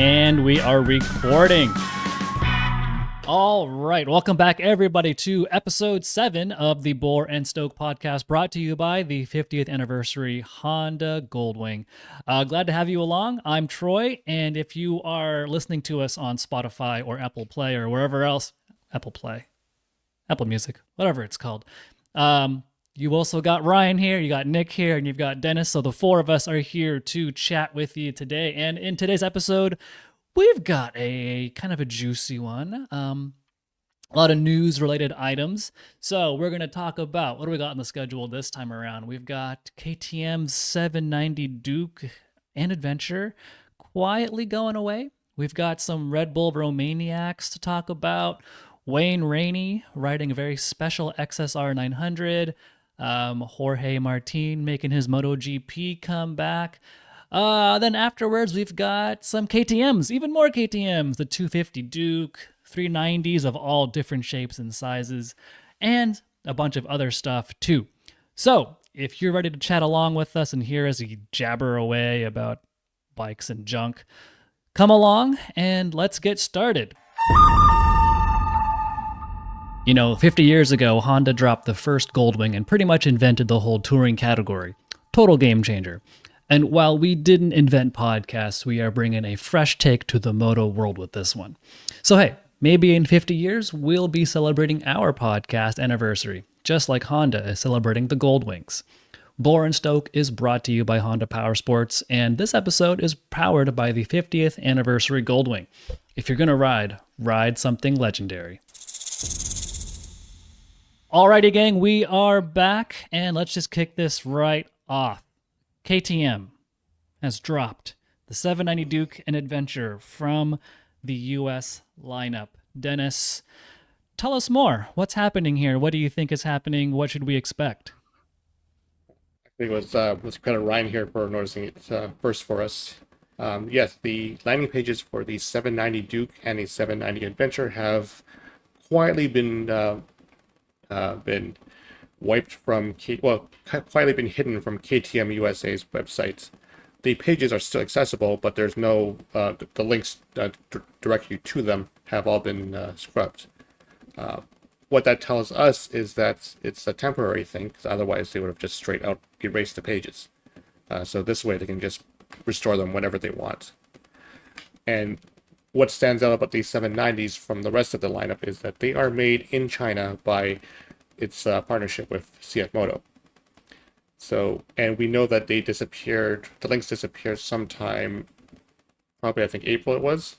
And we are recording. All right, welcome back everybody to episode 7 of the Bore and Stoke podcast, brought to you by the 50th anniversary Honda Goldwing. Glad to have you along. I'm Troy, and if you are listening to us on Spotify or Apple Play or wherever else, Apple Music, whatever it's called, you also got Ryan here, you got Nick here, and you've got Dennis. So the four of us are here to chat with you today. And in today's episode, we've got a kind of a juicy one. A lot of news-related items. So we're going to talk about, what do we got on the schedule this time around? We've got KTM's 790 Duke and Adventure quietly going away. We've got some Red Bull Romaniacs to talk about. Wayne Rainey riding a very special XSR900. Jorge Martin making his MotoGP comeback. Then afterwards, we've got some KTMs, even more KTMs, the 250 Duke, 390s of all different shapes and sizes, and a bunch of other stuff too. So if you're ready to chat along with us and hear us jabber away about bikes and junk, come along and let's get started. 50 years ago, Honda dropped the first Goldwing and pretty much invented the whole touring category. Total game changer. And while we didn't invent podcasts, we are bringing a fresh take to the moto world with this one. So hey, maybe in 50 years, we'll be celebrating our podcast anniversary, just like Honda is celebrating the Goldwings. Bore and Stoke is brought to you by Honda Powersports, and this episode is powered by the 50th anniversary Goldwing. If you're gonna ride something legendary. Alrighty, gang, we are back, and let's just kick this right off. KTM has dropped the 790 Duke and Adventure from the US lineup. Dennis, tell us more. What's happening here? What do you think is happening? What should we expect? I think it was credit Ryan here for noticing it first for us. Yes, the landing pages for the 790 Duke and the 790 Adventure have quietly been wiped from, quietly been hidden from KTM USA's websites. The pages are still accessible, but there's no, the links directly to them have all been scrubbed. What that tells us is that it's a temporary thing, because otherwise they would have just straight out erased the pages. So this way they can just restore them whenever they want. And what stands out about these 790s from the rest of the lineup is that they are made in China by its partnership with CF Moto. So, and we know that they disappeared, the links disappeared sometime, probably I think April it was.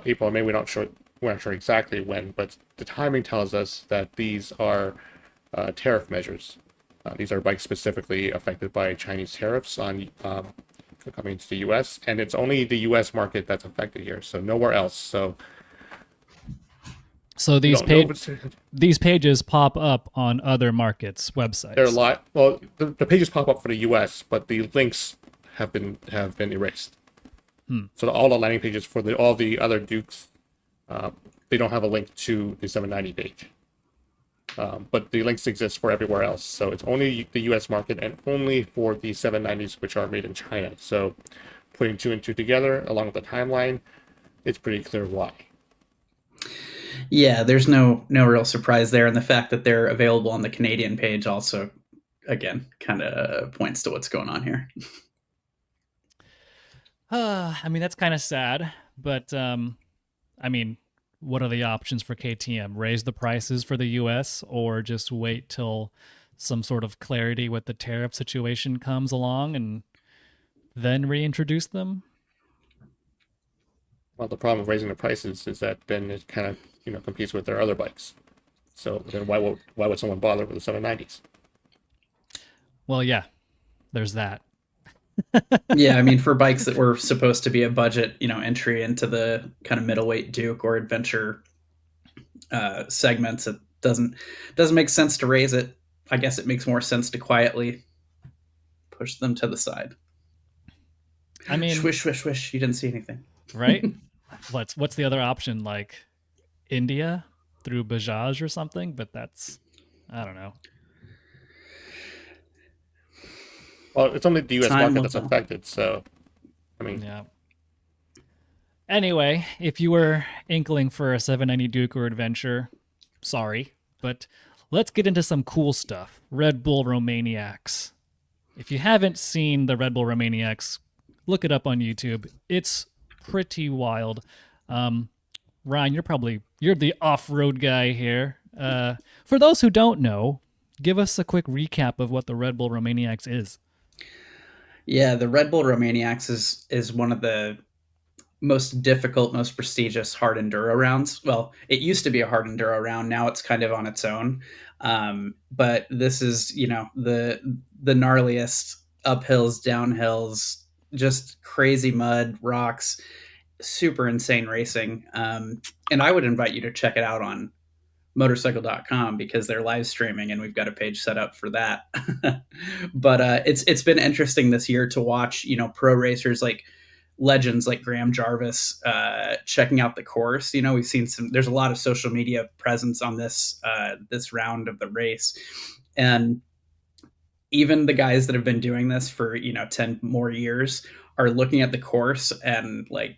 April or May, we're not sure exactly when, but the timing tells us that these are tariff measures. These are bikes specifically affected by Chinese tariffs on coming to the US, and it's only the US market that's affected here, so nowhere else. So these pages pop up on other markets' websites. They're a lot. Well, the pages pop up for the US, but the links have been erased. So all the landing pages for all the other Dukes, they don't have a link to the 790 page. But the links exist for everywhere else. So it's only the US market and only for the 790s, which are made in China. So putting two and two together along with the timeline, it's pretty clear why. Yeah, there's no real surprise there. And the fact that they're available on the Canadian page also, again, kind of points to what's going on here. That's kind of sad, but what are the options for KTM? Raise the prices for the US or just wait till some sort of clarity with the tariff situation comes along and then reintroduce them? Well, the problem with raising the prices is that then it kind of competes with their other bikes. So then why would someone bother with the 790s? Well, yeah, there's that. Yeah, for bikes that were supposed to be a budget, entry into the kind of middleweight Duke or Adventure segments, it doesn't make sense to raise it. I guess it makes more sense to quietly push them to the side. Swish, swish, swish. You didn't see anything, right? What's the other option? Like India through Bajaj or something? But that's, I don't know. Well, it's only the U.S. market that's affected, so, Yeah. Anyway, if you were inkling for a 790 Duke or Adventure, sorry, but let's get into some cool stuff. Red Bull Romaniacs. If you haven't seen the Red Bull Romaniacs, look it up on YouTube. It's pretty wild. Ryan, you're the off-road guy here. For those who don't know, give us a quick recap of what the Red Bull Romaniacs is. Yeah, the Red Bull Romaniacs is one of the most difficult, most prestigious hard enduro rounds. Well, it used to be a hard enduro round. Now it's kind of on its own. But this is, the gnarliest uphills, downhills, just crazy mud, rocks, super insane racing. And I would invite you to check it out on Motorcycle.com because they're live streaming and we've got a page set up for that. But it's been interesting this year to watch, pro racers like legends like Graham Jarvis checking out the course. We've seen there's a lot of social media presence on this round of the race. And even the guys that have been doing this for, 10 more years are looking at the course and like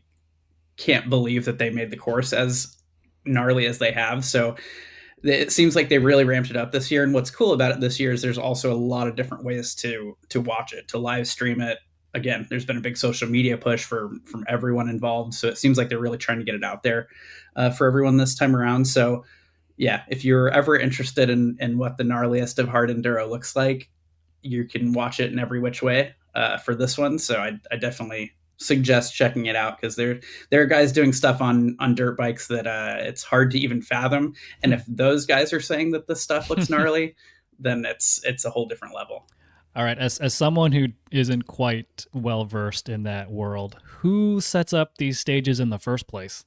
can't believe that they made the course as gnarly as they have. So it seems like they really ramped it up this year. And what's cool about it this year is there's also a lot of different ways to watch it, to live stream it. Again, there's been a big social media push from everyone involved. So it seems like they're really trying to get it out there for everyone this time around. So yeah, if you're ever interested in what the gnarliest of hard enduro looks like, you can watch it in every which way for this one. So I definitely suggest checking it out because there are guys doing stuff on dirt bikes that it's hard to even fathom. And if those guys are saying that this stuff looks gnarly, then it's a whole different level. All right, as someone who isn't quite well versed in that world, who sets up these stages in the first place?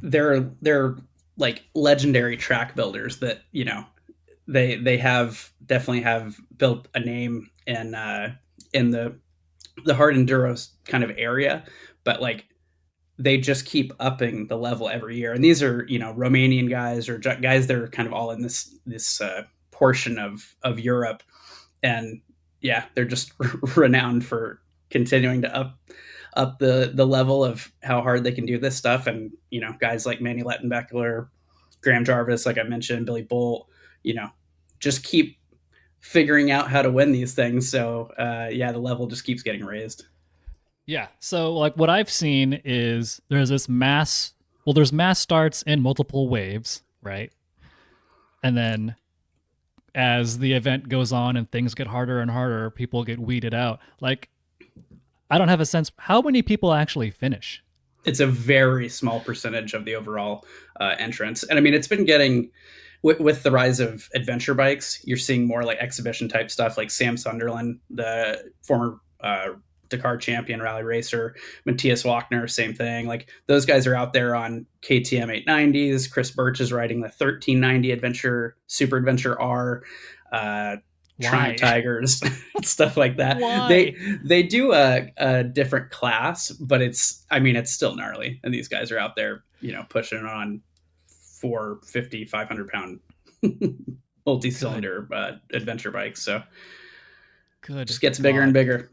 They're like legendary track builders that they have definitely have built a name in the hard enduro kind of area, but like they just keep upping the level every year. And these are, Romanian guys or guys that are kind of all in this portion of Europe. And yeah, they're just renowned for continuing to up the level of how hard they can do this stuff. And, guys like Manny Lettenbeckler, Graham Jarvis, like I mentioned, Billy Bolt, just keep figuring out how to win these things. So the level just keeps getting raised. Yeah. So like what I've seen is there's mass starts in multiple waves, right? And then as the event goes on and things get harder and harder, people get weeded out. Like, I don't have a sense how many people actually finish. It's a very small percentage of the overall entrance. And I mean, it's been getting with the rise of adventure bikes, you're seeing more like exhibition type stuff like Sam Sunderland, the former Dakar champion rally racer, Matthias Wagner, same thing. Like those guys are out there on KTM 890s. Chris Birch is riding the 1390 Super Adventure R, Triumph Tigers, stuff like that. Why? They do a different class, but it's still gnarly. And these guys are out there, pushing it on 450, 500 pound multi-cylinder adventure bikes. So good, just gets bigger and bigger.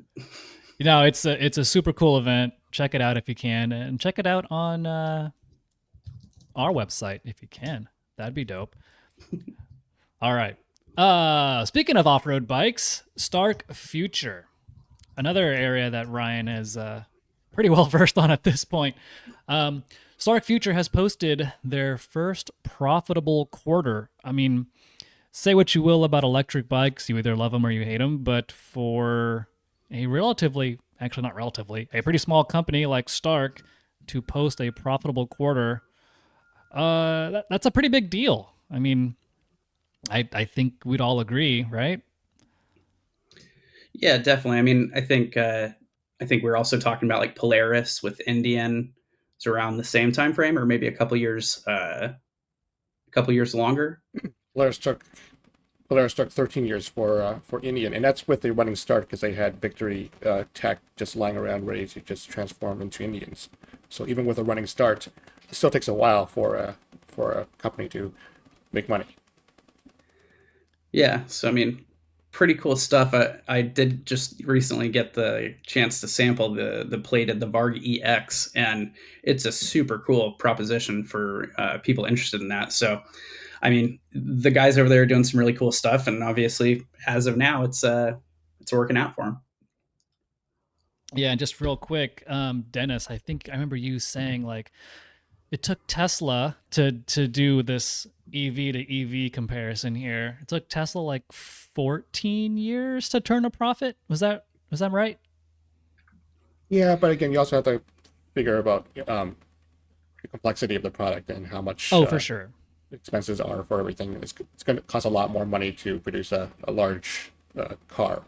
It's a super cool event. Check it out if you can, and check it out on our website if you can. That'd be dope. All right. Speaking of off-road bikes, Stark Future, another area that Ryan is pretty well versed on at this point. Stark Future has posted their first profitable quarter. I mean, say what you will about electric bikes, you either love them or you hate them, but for a pretty small company like Stark to post a profitable quarter, that's a pretty big deal. I mean, I think we'd all agree, right? Yeah, definitely. I mean, I think we're also talking about like Polaris with Indian. It's around the same time frame, or maybe a couple years longer. Polaris took 13 years for Indian, and that's with the running start because they had Victory tech just lying around ready to just transform into Indians. So even with a running start, it still takes a while for a company to make money. Yeah, so I mean, pretty cool stuff. I did just recently get the chance to sample the plated, the Varg EX, and it's a super cool proposition for people interested in that. So, I mean, the guys over there are doing some really cool stuff, and obviously, as of now, it's working out for them. Yeah, and just real quick, Dennis, I think I remember you saying like it took Tesla to do this EV to EV comparison here. It took Tesla like 14 years to turn a profit. Was that right? Yeah, but again, you also have to figure about the complexity of the product and how much Oh, for sure. expenses are for everything. It's going to cost a lot more money to produce a large car.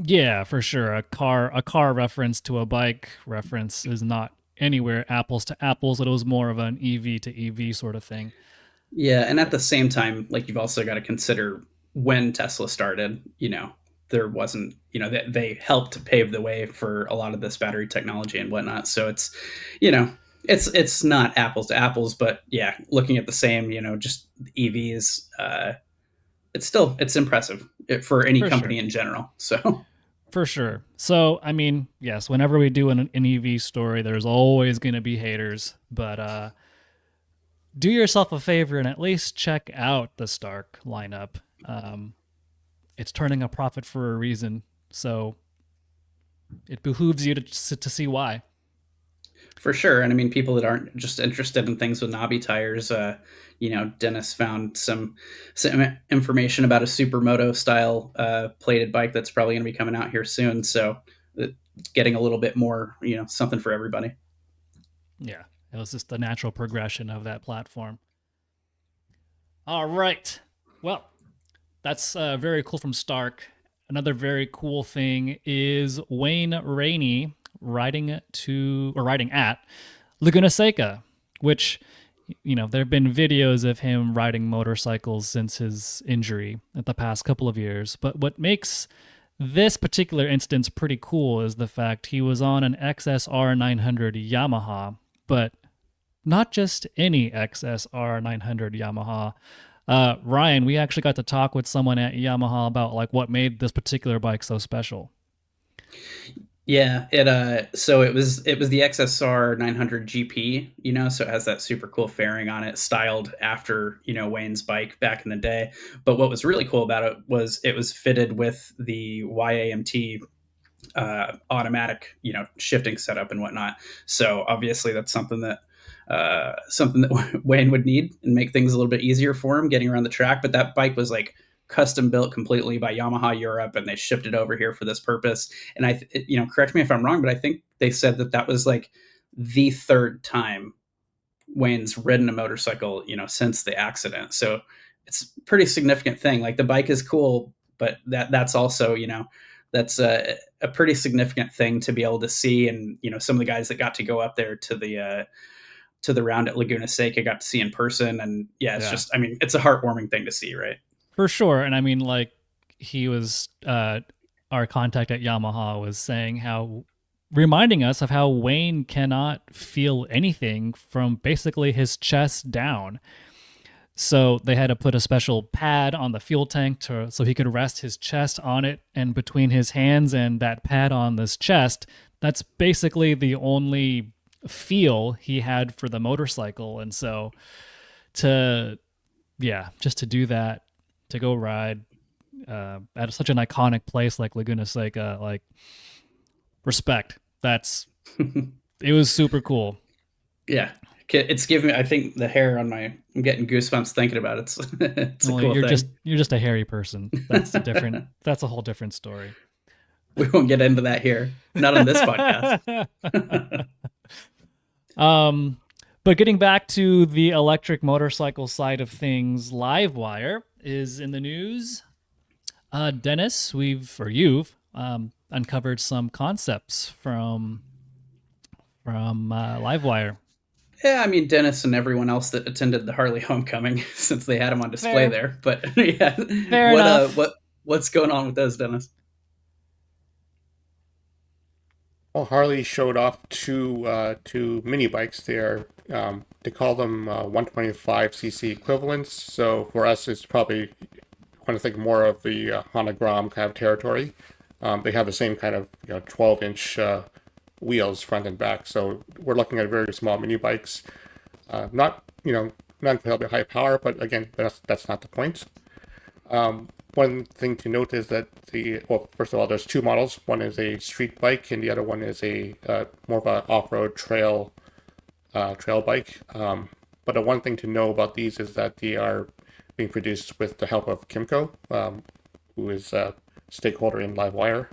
Yeah, for sure. A car reference to a bike reference is not anywhere apples to apples. It was more of an EV to EV sort of thing. Yeah, and at the same time, like you've also got to consider when Tesla started. There wasn't, they helped pave the way for a lot of this battery technology and whatnot. So you know, it's not apples to apples, but yeah, looking at the same, just EVs, it's impressive for any For company sure. in general. So For sure. So, I mean, yes, whenever we do an EV story, there's always going to be haters, but do yourself a favor and at least check out the Stark lineup. It's turning a profit for a reason, so it behooves you to see why. for sure. And I mean, people that aren't just interested in things with knobby tires, Dennis found some information about a supermoto style plated bike that's probably going to be coming out here soon. So getting a little bit more, something for everybody. Yeah, it was just the natural progression of that platform. All right. Well, that's very cool from Stark. Another very cool thing is Wayne Rainey riding at Laguna Seca, which there have been videos of him riding motorcycles since his injury at the past couple of years. But what makes this particular instance pretty cool is the fact he was on an XSR900 Yamaha, but not just any XSR900 Yamaha. Ryan, we actually got to talk with someone at Yamaha about like what made this particular bike so special. Yeah, so it was the XSR 900 GP, so it has that super cool fairing on it, styled after, Wayne's bike back in the day. But what was really cool about it was fitted with the YAMT automatic, shifting setup and whatnot. So obviously that's something that Wayne would need and make things a little bit easier for him getting around the track. But that bike was like custom built completely by Yamaha Europe, and they shipped it over here for this purpose. And correct me if I'm wrong, but I think they said that was like the third time Wayne's ridden a motorcycle, since the accident. So it's a pretty significant thing. Like the bike is cool, but that's also, that's a pretty significant thing to be able to see. And, some of the guys that got to go up there to the round at Laguna Seca got to see in person. And yeah, it's just, I mean, it's a heartwarming thing to see, right? For sure. And I mean, like, he was, our contact at Yamaha was saying reminding us of how Wayne cannot feel anything from basically his chest down. So they had to put a special pad on the fuel tank so he could rest his chest on it, and between his hands and that pad on this chest, that's basically the only feel he had for the motorcycle. And so just to do that, to go ride at such an iconic place like Laguna Seca, like, respect. It was super cool. Yeah. It's giving me, I think the hair on I'm getting goosebumps thinking about it. It's a cool thing. You're just a hairy person. That's that's a whole different story. We won't get into that here. Not on this podcast. But getting back to the electric motorcycle side of things, LiveWire is in the news. Dennis, you've uncovered some concepts from LiveWire. Yeah, I mean, Dennis and everyone else that attended the Harley homecoming, since they had him on display there. But yeah, Fair enough. What's going on with those, Dennis? Well, Harley showed off two mini bikes. They call them 125cc equivalents. So for us, it's probably want to think more of the Honda Grom kind of territory. They have the same kind of 12-inch wheels front and back. So we're looking at very small mini bikes, not incredibly high power, but again, that's not the point. One thing to note is that first of all, there's two models. One is a street bike, and the other one is a more of an off-road trail bike. But the one thing to know about these is that they are being produced with the help of Kymco, who is a stakeholder in LiveWire.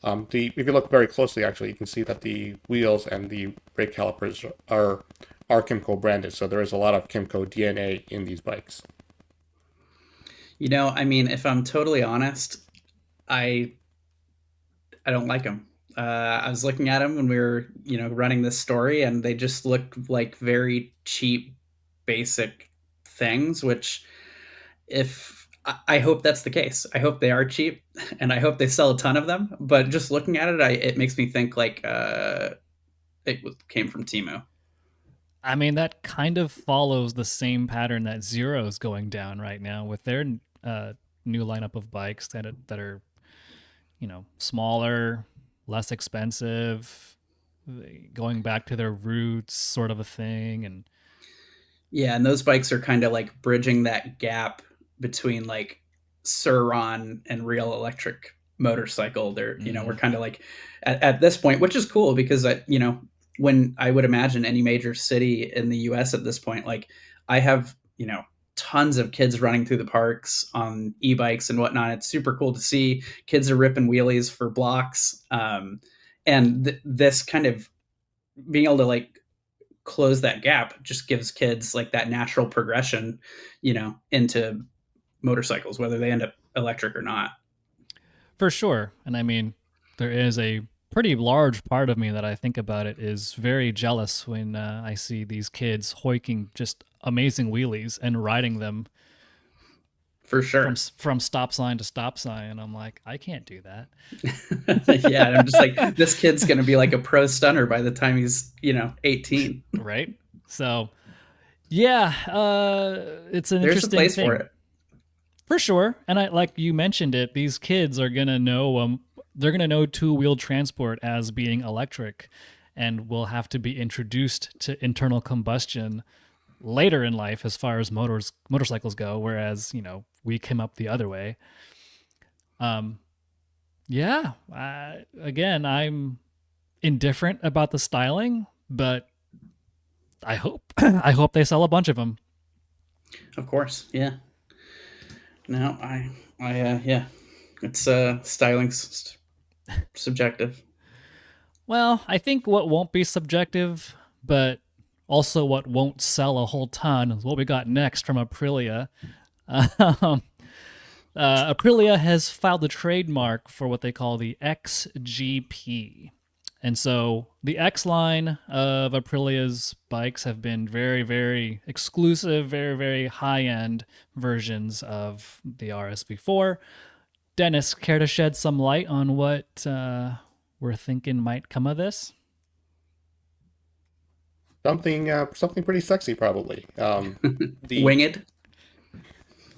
If you look very closely, actually, you can see that the wheels and the brake calipers are Kymco branded. So there is a lot of Kymco DNA in these bikes. I mean, if I'm totally honest, I don't like them. I was looking at them when we were, running this story, and they just look like very cheap, basic things, which I hope that's the case. I hope they are cheap, and I hope they sell a ton of them. But just looking at it, it makes me think like it came from Temu. I mean, that kind of follows the same pattern that Zero's going down right now with their new lineup of bikes that are, smaller, less expensive, going back to their roots, sort of a thing. And yeah, and those bikes are kind of like bridging that gap between like Sur-Ron and real electric motorcycle. They're, we're kind of like at this point, which is cool because when I would imagine any major city in the US at this point, like I have, tons of kids running through the parks on e-bikes and whatnot. It's super cool to see. Kids are ripping wheelies for blocks. And this kind of being able to like close that gap just gives kids like that natural progression, into motorcycles, whether they end up electric or not. For sure. And I mean, there is a pretty large part of me that I think about it is very jealous when I see these kids hoiking just amazing wheelies and riding them for sure from stop sign to stop sign. I'm like, I can't do that. Yeah, and I'm just like, this kid's gonna be like a pro stunner by the time he's 18, right? So yeah, it's an there's interesting a place thing. for it for sure. And I, like you mentioned it, these kids are gonna know they're going to know two-wheel transport as being electric and will have to be introduced to internal combustion later in life as far as motorcycles go, whereas, we came up the other way. Again, I'm indifferent about the styling, but I hope they sell a bunch of them. Of course, yeah. No, it's styling's subjective. Well, I think what won't be subjective, but also what won't sell a whole ton is what we got next from Aprilia. Aprilia has filed a trademark for what they call the XGP. And so the X line of Aprilia's bikes have been very, very exclusive, very, very high-end versions of the RSV4. Dennis, care to shed some light on what we're thinking might come of this? Something pretty sexy, probably. Winged.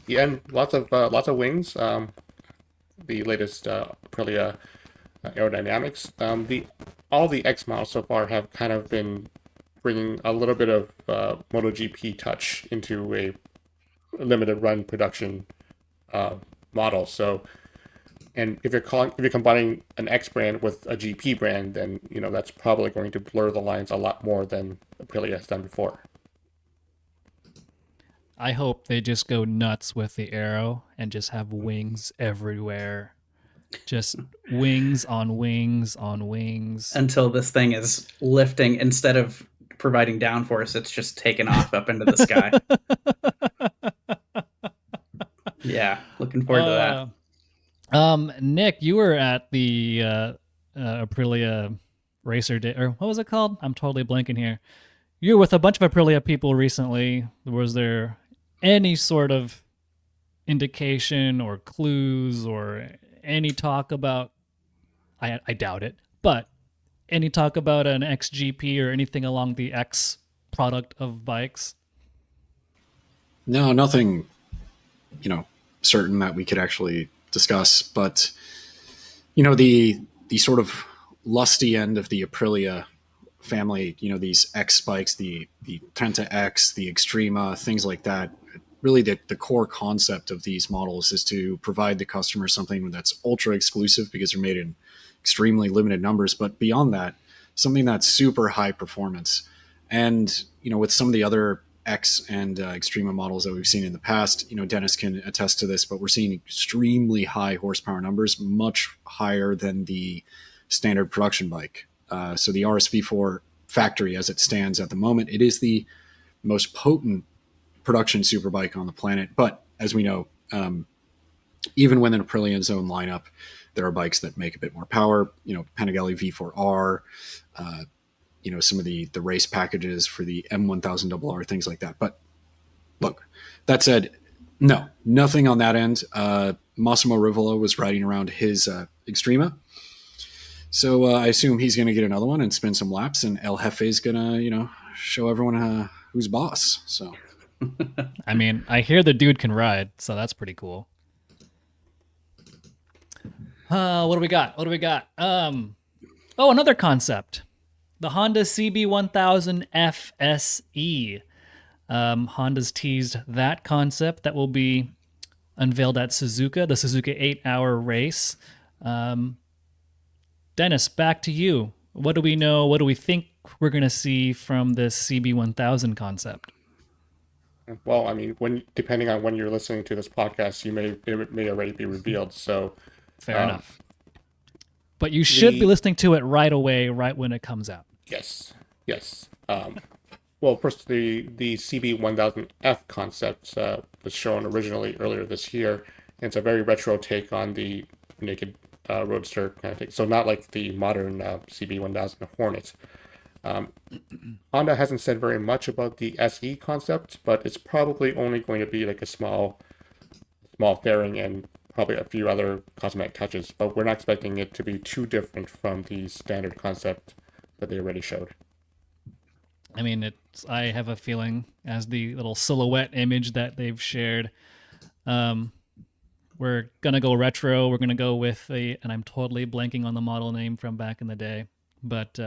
Yeah, and lots of wings. The latest Aprilia aerodynamics. All the X models so far have kind of been bringing a little bit of MotoGP touch into a limited run production model. So. And if you're combining an X brand with a GP brand, then that's probably going to blur the lines a lot more than Aprilia has done before. I hope they just go nuts with the aero and just have wings everywhere. Just wings on wings on wings. Until this thing is lifting, instead of providing downforce, it's just taken off up into the sky. Yeah, looking forward to that. Nick, you were at the Aprilia Racer Day, or what was it called? I'm totally blanking here. You were with a bunch of Aprilia people recently. Was there any sort of indication or clues or any talk about, I doubt it, but any talk about an XGP or anything along the X product of bikes? No, nothing, certain that we could actually discuss. But the sort of lusty end of the Aprilia family, these X bikes, the Trenta X, the Extrema, things like that. Really, the core concept of these models is to provide the customer something that's ultra exclusive because they're made in extremely limited numbers. But beyond that, something that's super high performance. And with some of the other X and Extrema models that we've seen in the past, Dennis can attest to this, but we're seeing extremely high horsepower numbers, much higher than the standard production bike. So the RSV4 factory, as it stands at the moment, it is the most potent production superbike on the planet. But as we know, even within Aprilia's own lineup, there are bikes that make a bit more power. Panigale V4R, some of the race packages for the M1000RR, things like that. But look, that said, no, nothing on that end. Massimo Rivola was riding around his Extrema. So I assume he's going to get another one and spin some laps, and El Jefe is going to, show everyone who's boss. So, I mean, I hear the dude can ride, so that's pretty cool. What do we got? Another concept. The Honda CB1000F SE. Honda's teased that concept that will be unveiled at Suzuka, the Suzuka 8-hour race. Dennis, back to you. What do we know? What do we think we're going to see from this CB1000 concept? Well, I mean, depending on when you're listening to this podcast, it may already be revealed. So fair enough. But you should be listening to it right away, right when it comes out. Yes. Well, first, the CB1000F concept was shown originally earlier this year. And it's a very retro take on the naked roadster kind of thing. So not like the modern CB1000 Hornet. Honda hasn't said very much about the SE concept, but it's probably only going to be like a small fairing and probably a few other cosmetic touches. But we're not expecting it to be too different from the standard concept that they already showed. I mean, I have a feeling, as the little silhouette image that they've shared, we're going to go retro. We're going to go with and I'm totally blanking on the model name from back in the day, but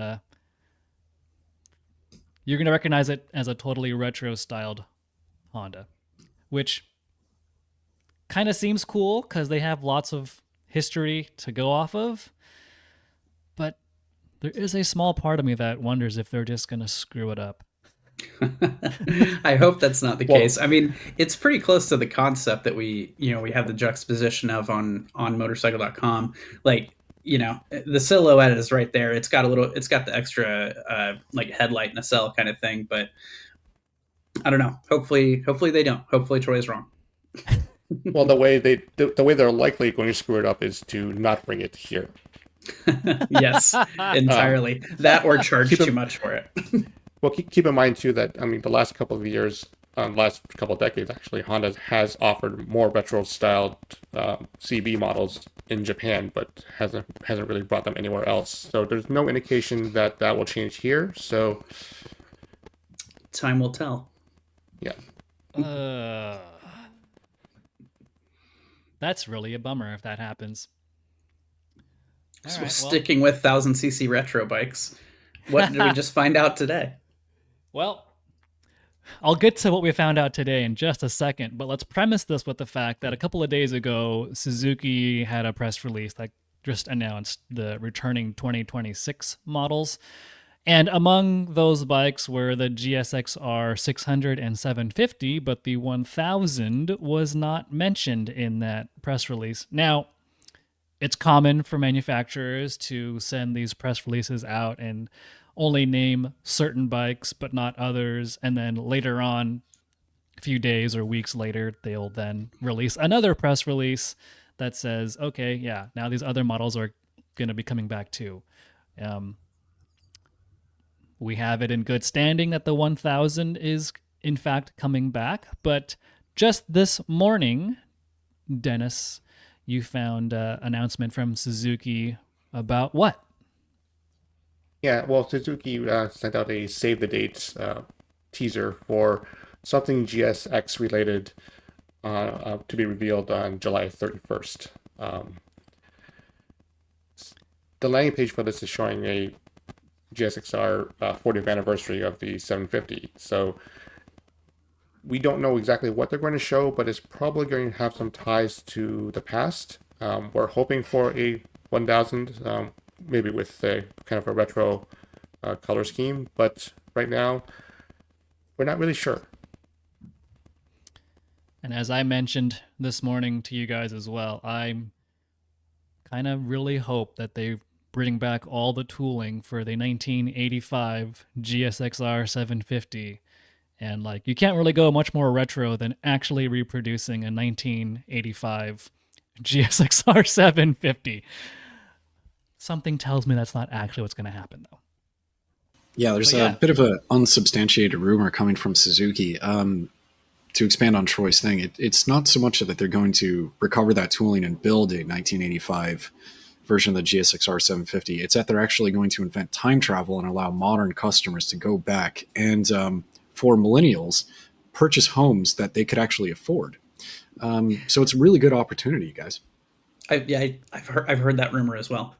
you're going to recognize it as a totally retro styled Honda, which kind of seems cool because they have lots of history to go off of. But there is a small part of me that wonders if they're just going to screw it up. I hope that's not the case. I mean, it's pretty close to the concept that we have the juxtaposition of on Motorcycle.com. Like, the silhouette is right there. It's got the extra like headlight nacelle kind of thing, but I don't know. Hopefully they don't. Hopefully Troy's wrong. Well, the way they're likely going to screw it up is to not bring it here. Yes, entirely. That or charge too much for it. Well, keep in mind, too, that, I mean, the last couple of years, last couple of decades, actually, Honda has offered more retro-styled CB models in Japan, but hasn't really brought them anywhere else. So there's no indication that will change here. So time will tell. Yeah. That's really a bummer if that happens. So sticking with 1000cc retro bikes, what did we just find out today? Well, I'll get to what we found out today in just a second, but let's premise this with the fact that a couple of days ago, Suzuki had a press release that just announced the returning 2026 models. And among those bikes were the GSX-R600 and 750, but the 1000 was not mentioned in that press release. Now, it's common for manufacturers to send these press releases out and only name certain bikes but not others, and then later on, a few days or weeks later, they'll then release another press release that says, okay, yeah, now these other models are going to be coming back too. We have it in good standing that the 1000 is in fact coming back, but just this morning, Dennis, you found an announcement from Suzuki about what? Yeah, well, Suzuki sent out a save the dates teaser for something GSX related to be revealed on July 31st. The landing page for this is showing a GSXR 40th anniversary of the 750. So we don't know exactly what they're going to show, but it's probably going to have some ties to the past. We're hoping for a 1000, maybe with a kind of a retro color scheme, but right now we're not really sure. And as I mentioned this morning to you guys as well, I'm kind of really hope that they bring back all the tooling for the 1985 GSXR 750. And like, you can't really go much more retro than actually reproducing a 1985 GSXR 750. Something tells me that's not actually what's going to happen, though. Yeah, there's a bit of an unsubstantiated rumor coming from Suzuki. To expand on Troy's thing, it's not so much that they're going to recover that tooling and build a 1985 version of the GSX-R 750. It's that they're actually going to invent time travel and allow modern customers to go back and, for millennials, purchase homes that they could actually afford. So it's a really good opportunity, guys. I've heard that rumor as well.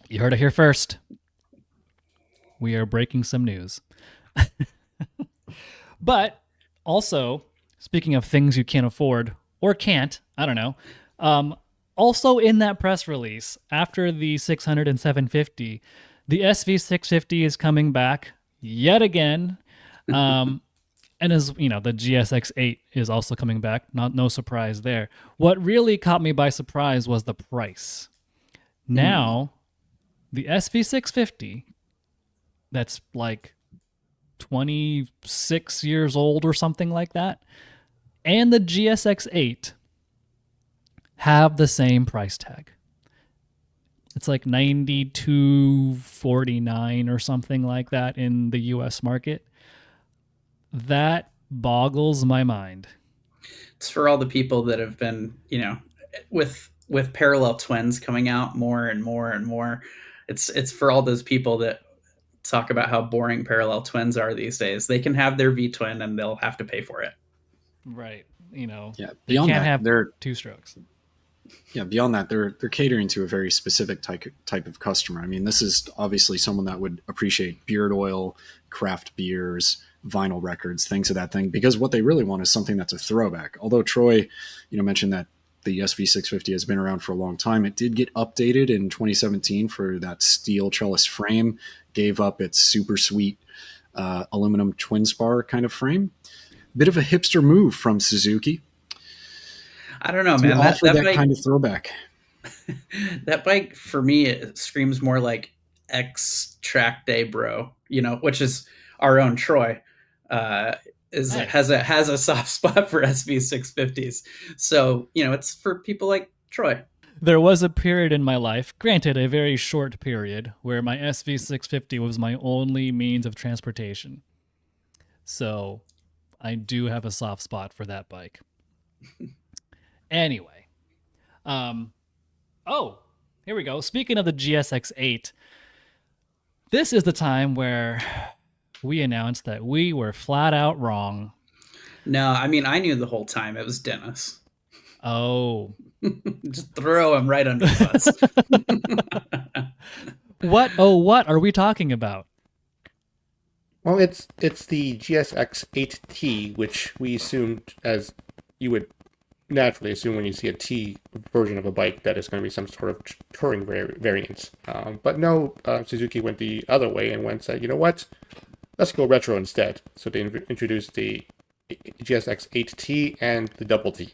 You heard it here first. We are breaking some news. But also, speaking of things you can't afford or can't, I don't know. Also in that press release, after the 600 and 750, the SV650 is coming back yet again. And as you know, the GSX-8 is also coming back. No surprise there. What really caught me by surprise was the price. Now, the SV650, that's like 26 years old or something like that, and the GSX-8 have the same price tag. It's like $92.49 or something like that in the US market. That boggles my mind. It's for all the people that have been, with parallel twins coming out more and more and more. It's for all those people that talk about how boring parallel twins are these days. They can have their V twin and they'll have to pay for it. Right. Yeah. They Beyond can't that, have they're two strokes. Yeah, beyond that, they're catering to a very specific type of customer. I mean, this is obviously someone that would appreciate beard oil, craft beers, vinyl records, things of that thing, because what they really want is something that's a throwback. Although Troy, mentioned that the SV650 has been around for a long time, it did get updated in 2017 for that steel trellis frame, gave up its super sweet aluminum twin spar kind of frame. Bit of a hipster move from Suzuki. I don't know, man. That bike, kind of throwback. That bike for me, it screams more like X Track Day Bro, which is our own Troy. Has a soft spot for SV650s. So, it's for people like Troy. There was a period in my life, granted a very short period, where my SV650 was my only means of transportation. So I do have a soft spot for that bike. Anyway. Here we go. Speaking of the GSX-8, this is the time where we announced that we were flat out wrong. No, I mean, I knew the whole time it was Dennis. Oh. Just throw him right under the bus. What? Oh, what are we talking about? Well, it's the GSX-8T, which we assumed, as you would naturally assume when you see a T version of a bike, that it's going to be some sort of touring variant. But no, Suzuki went the other way and said, you know what? Let's go retro instead. So they introduced the GSX-8T and the Double T.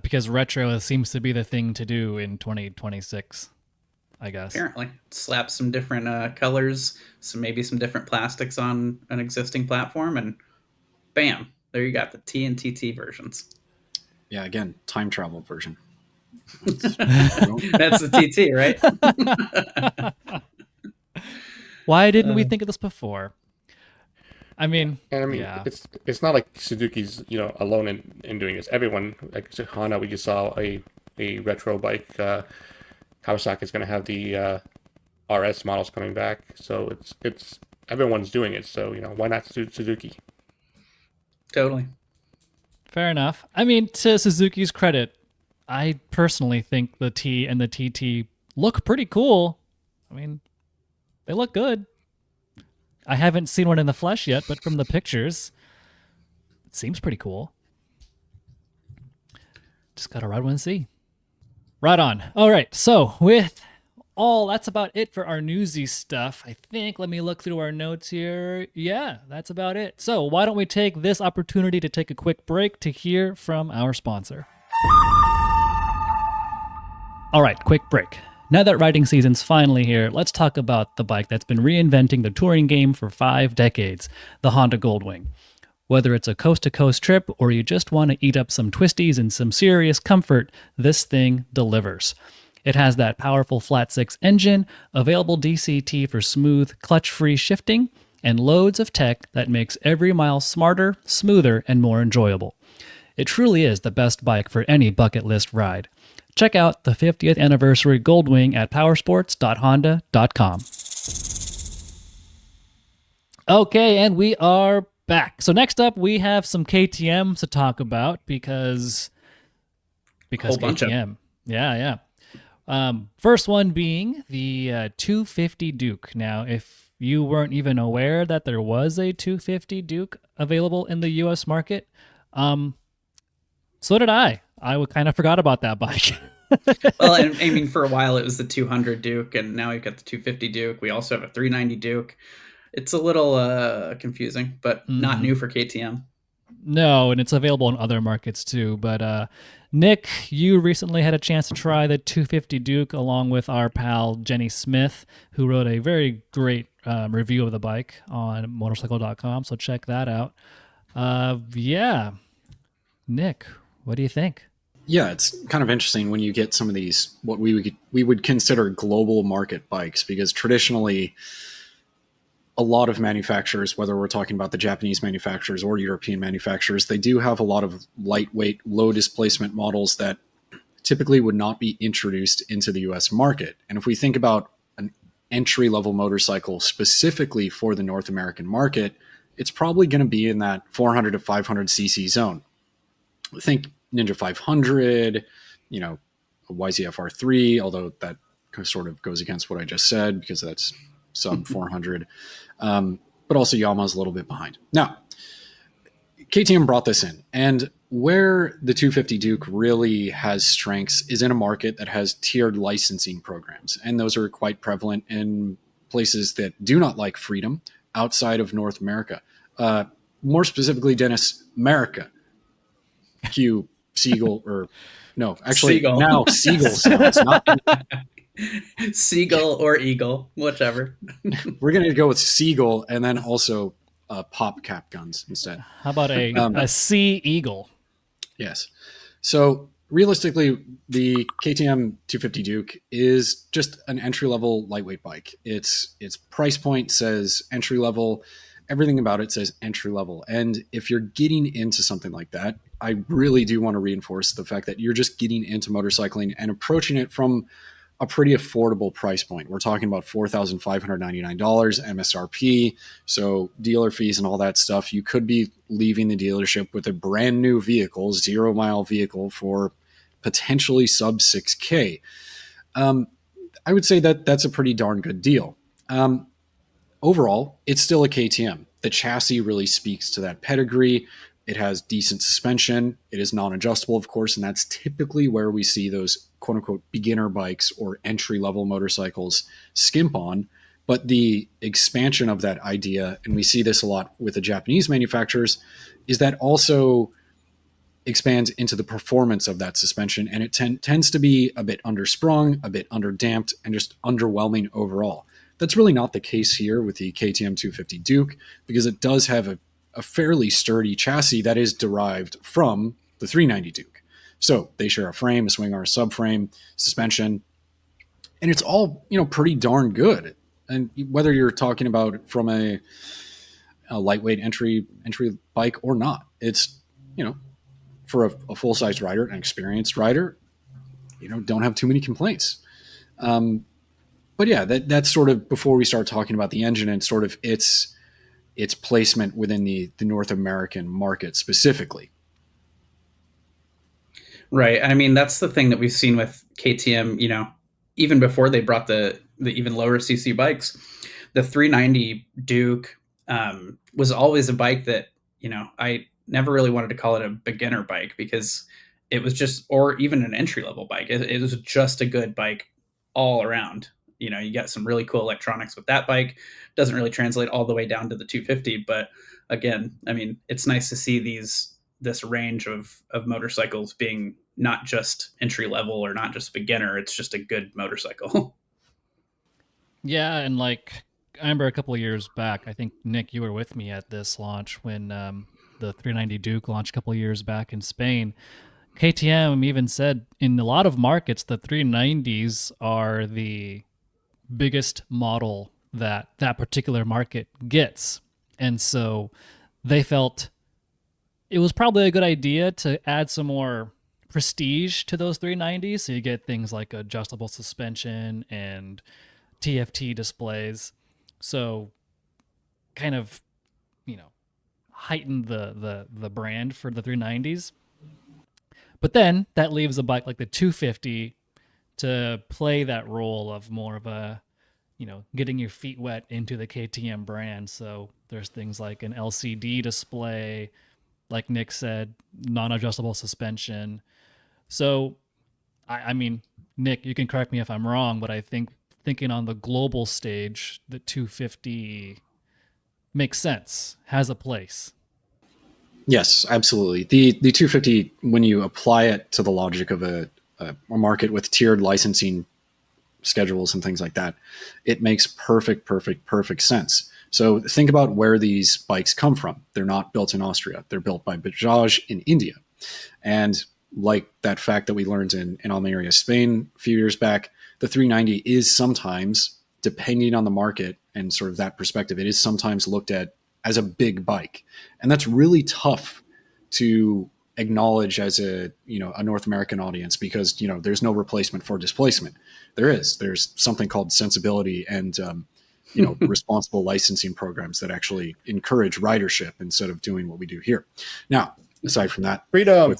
Because retro seems to be the thing to do in 2026, I guess. Apparently. Slap some different colors, maybe some different plastics on an existing platform, and bam, there you got the T and TT versions. Yeah, again, time travel version. That's the TT, right? Why didn't we think of this before? I mean, yeah. It's not like Suzuki's alone in doing this. Everyone, like Honda, we just saw a retro bike. Kawasaki is going to have the RS models coming back, so it's everyone's doing it. So why not Suzuki? Totally. Fair enough. I mean, to Suzuki's credit, I personally think the T and the TT look pretty cool. I mean, they look good. I haven't seen one in the flesh yet, but from the pictures, it seems pretty cool. Just gotta ride one and see. Right on. All right, so with all, that's about it for our newsy stuff, I think. Let me look through our notes here. Yeah, that's about it. So why don't we take this opportunity to take a quick break to hear from our sponsor. All right, quick break. Now that riding season's finally here, let's talk about the bike that's been reinventing the touring game for 5 decades, the Honda Goldwing. Whether it's a coast-to-coast trip or you just want to eat up some twisties and some serious comfort, this thing delivers. It has that powerful flat-six engine, available DCT for smooth, clutch-free shifting, and loads of tech that makes every mile smarter, smoother, and more enjoyable. It truly is the best bike for any bucket list ride. Check out the 50th anniversary Goldwing at powersports.honda.com. Okay, and we are back. So next up, we have some KTMs to talk about because KTM. Yeah. First one being the 250 Duke. Now, if you weren't even aware that there was a 250 Duke available in the U.S. market, so did I. I kind of forgot about that bike. Well, I mean, for a while it was the 200 Duke, and now we've got the 250 Duke. We also have a 390 Duke. It's a little confusing, but not new for KTM. No, and it's available in other markets too. But Nick, you recently had a chance to try the 250 Duke along with our pal Jenny Smith, who wrote a very great review of the bike on Motorcycle.com. So check that out. Yeah, Nick, what do you think? Yeah, it's kind of interesting when you get some of these what we would consider global market bikes, because traditionally a lot of manufacturers, whether we're talking about the Japanese manufacturers or European manufacturers, they do have a lot of lightweight, low displacement models that typically would not be introduced into the US market. And if we think about an entry-level motorcycle specifically for the North American market, it's probably going to be in that 400 to 500 cc zone. Think Ninja 500, a YZF-R3, although that sort of goes against what I just said because that's sub 400. But also Yamaha's a little bit behind. Now, KTM brought this in, and where the 250 Duke really has strengths is in a market that has tiered licensing programs, and those are quite prevalent in places that do not like freedom outside of North America. More specifically, Dennis, America. Cue Seagull, or no, actually Seagull. Now Seagull sounds, not Seagull or Eagle, whichever. We're going to go with Seagull and then also pop cap guns instead. How about a Sea Eagle? Yes. So realistically, the KTM 250 Duke is just an entry-level lightweight bike. Its price point says entry-level. Everything about it says entry-level. And if you're getting into something like that, I really do want to reinforce the fact that you're just getting into motorcycling and approaching it from a pretty affordable price point. We're talking about $4,599 MSRP. So dealer fees and all that stuff. You could be leaving the dealership with a brand new vehicle, 0-mile vehicle for potentially sub $6K. I would say that that's a pretty darn good deal. Overall, it's still a KTM. The chassis really speaks to that pedigree. It has decent suspension. It is non-adjustable, of course, and that's typically where we see those quote-unquote beginner bikes or entry-level motorcycles skimp on. But the expansion of that idea, and we see this a lot with the Japanese manufacturers, is that also expands into the performance of that suspension, and it tends to be a bit undersprung, a bit underdamped, and just underwhelming overall. That's really not the case here with the KTM 250 Duke, because it does have a fairly sturdy chassis that is derived from the 390 Duke. So they share a frame, a swing arm, subframe, suspension, and it's all, pretty darn good. And whether you're talking about from a lightweight entry bike or not, it's, for a full-size rider, an experienced rider, don't have too many complaints. But yeah, that's sort of before we start talking about the engine and sort of its placement within the North American market specifically. Right. I mean, that's the thing that we've seen with KTM, even before they brought the even lower CC bikes. The 390 Duke was always a bike that, I never really wanted to call it a beginner bike because it was just, or even an entry level bike. It was just a good bike all around. You got some really cool electronics with that bike. Doesn't really translate all the way down to the 250, but again, I mean, it's nice to see this range of motorcycles being not just entry level or not just beginner. It's just a good motorcycle. Yeah, and like I remember a couple of years back, I think Nick, you were with me at this launch when the 390 Duke launched a couple of years back in Spain. KTM even said in a lot of markets the 390s are the biggest model that that particular market gets, and so they felt it was probably a good idea to add some more prestige to those 390s. So you get things like adjustable suspension and TFT displays. So kind of, heighten the brand for the 390s. But then that leaves a bike like the 250 to play that role of more of a, getting your feet wet into the KTM brand. So there's things like an LCD display, like Nick said, non-adjustable suspension. So, I mean, Nick, you can correct me if I'm wrong, but I think thinking on the global stage, the 250 makes sense, has a place. Yes, absolutely. The 250, when you apply it to the logic of a market with tiered licensing schedules and things like that, it makes perfect sense. So think about where these bikes come from. They're not built in Austria. They're built by Bajaj in India. And like that fact that we learned in Almeria, Spain a few years back, the 390 is sometimes, depending on the market and sort of that perspective, it is sometimes looked at as a big bike. And that's really tough to acknowledge as a North American audience because, there's no replacement for displacement. There's something called sensibility and, responsible licensing programs that actually encourage ridership instead of doing what we do here. Now, aside from that, Freedom.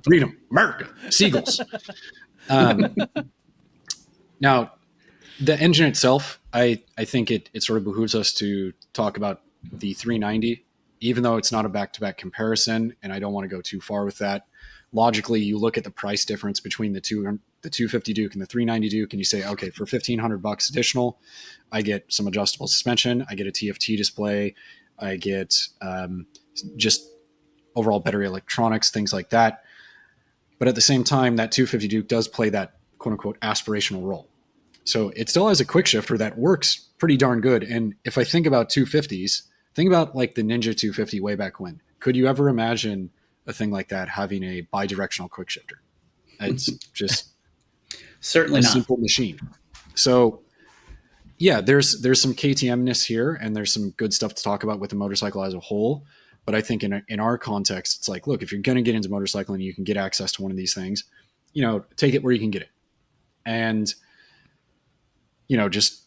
Freedom, America, seagulls. Now, the engine itself, I think it sort of behooves us to talk about the 390, even though it's not a back-to-back comparison, and I don't want to go too far with that. Logically, you look at the price difference between the 250 Duke and the 390 Duke, and you say, okay, for $1,500 additional, I get some adjustable suspension, I get a TFT display, I get just overall better electronics, things like that. But at the same time, that 250 Duke does play that quote-unquote aspirational role. So it still has a quick shifter that works pretty darn good. And if I think about 250s, think about like the Ninja 250 way back when. Could you ever imagine a thing like that having a bidirectional quick shifter? It's just certainly a not simple machine. So yeah, there's some KTM-ness here, and there's some good stuff to talk about with the motorcycle as a whole. But I think in our context, it's like, look, if you're going to get into motorcycling and you can get access to one of these things, take it where you can get it. And, just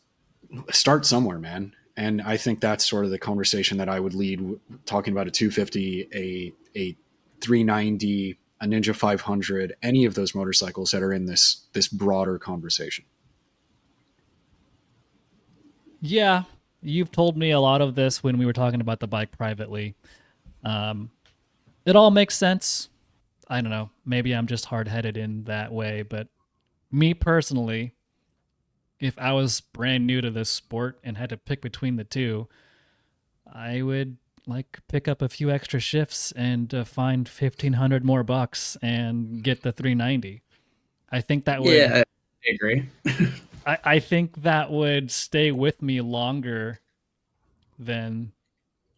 start somewhere, man. And I think that's sort of the conversation that I would lead, talking about a 250, a 390, a Ninja 500, any of those motorcycles that are in this broader conversation. Yeah, you've told me a lot of this when we were talking about the bike privately. It all makes sense. I don't know. Maybe I'm just hard-headed in that way, but me personally, if I was brand new to this sport and had to pick between the two, I would pick up a few extra shifts and find 1,500 more bucks and get the 390. I think that would. Yeah, I agree. I think that would stay with me longer than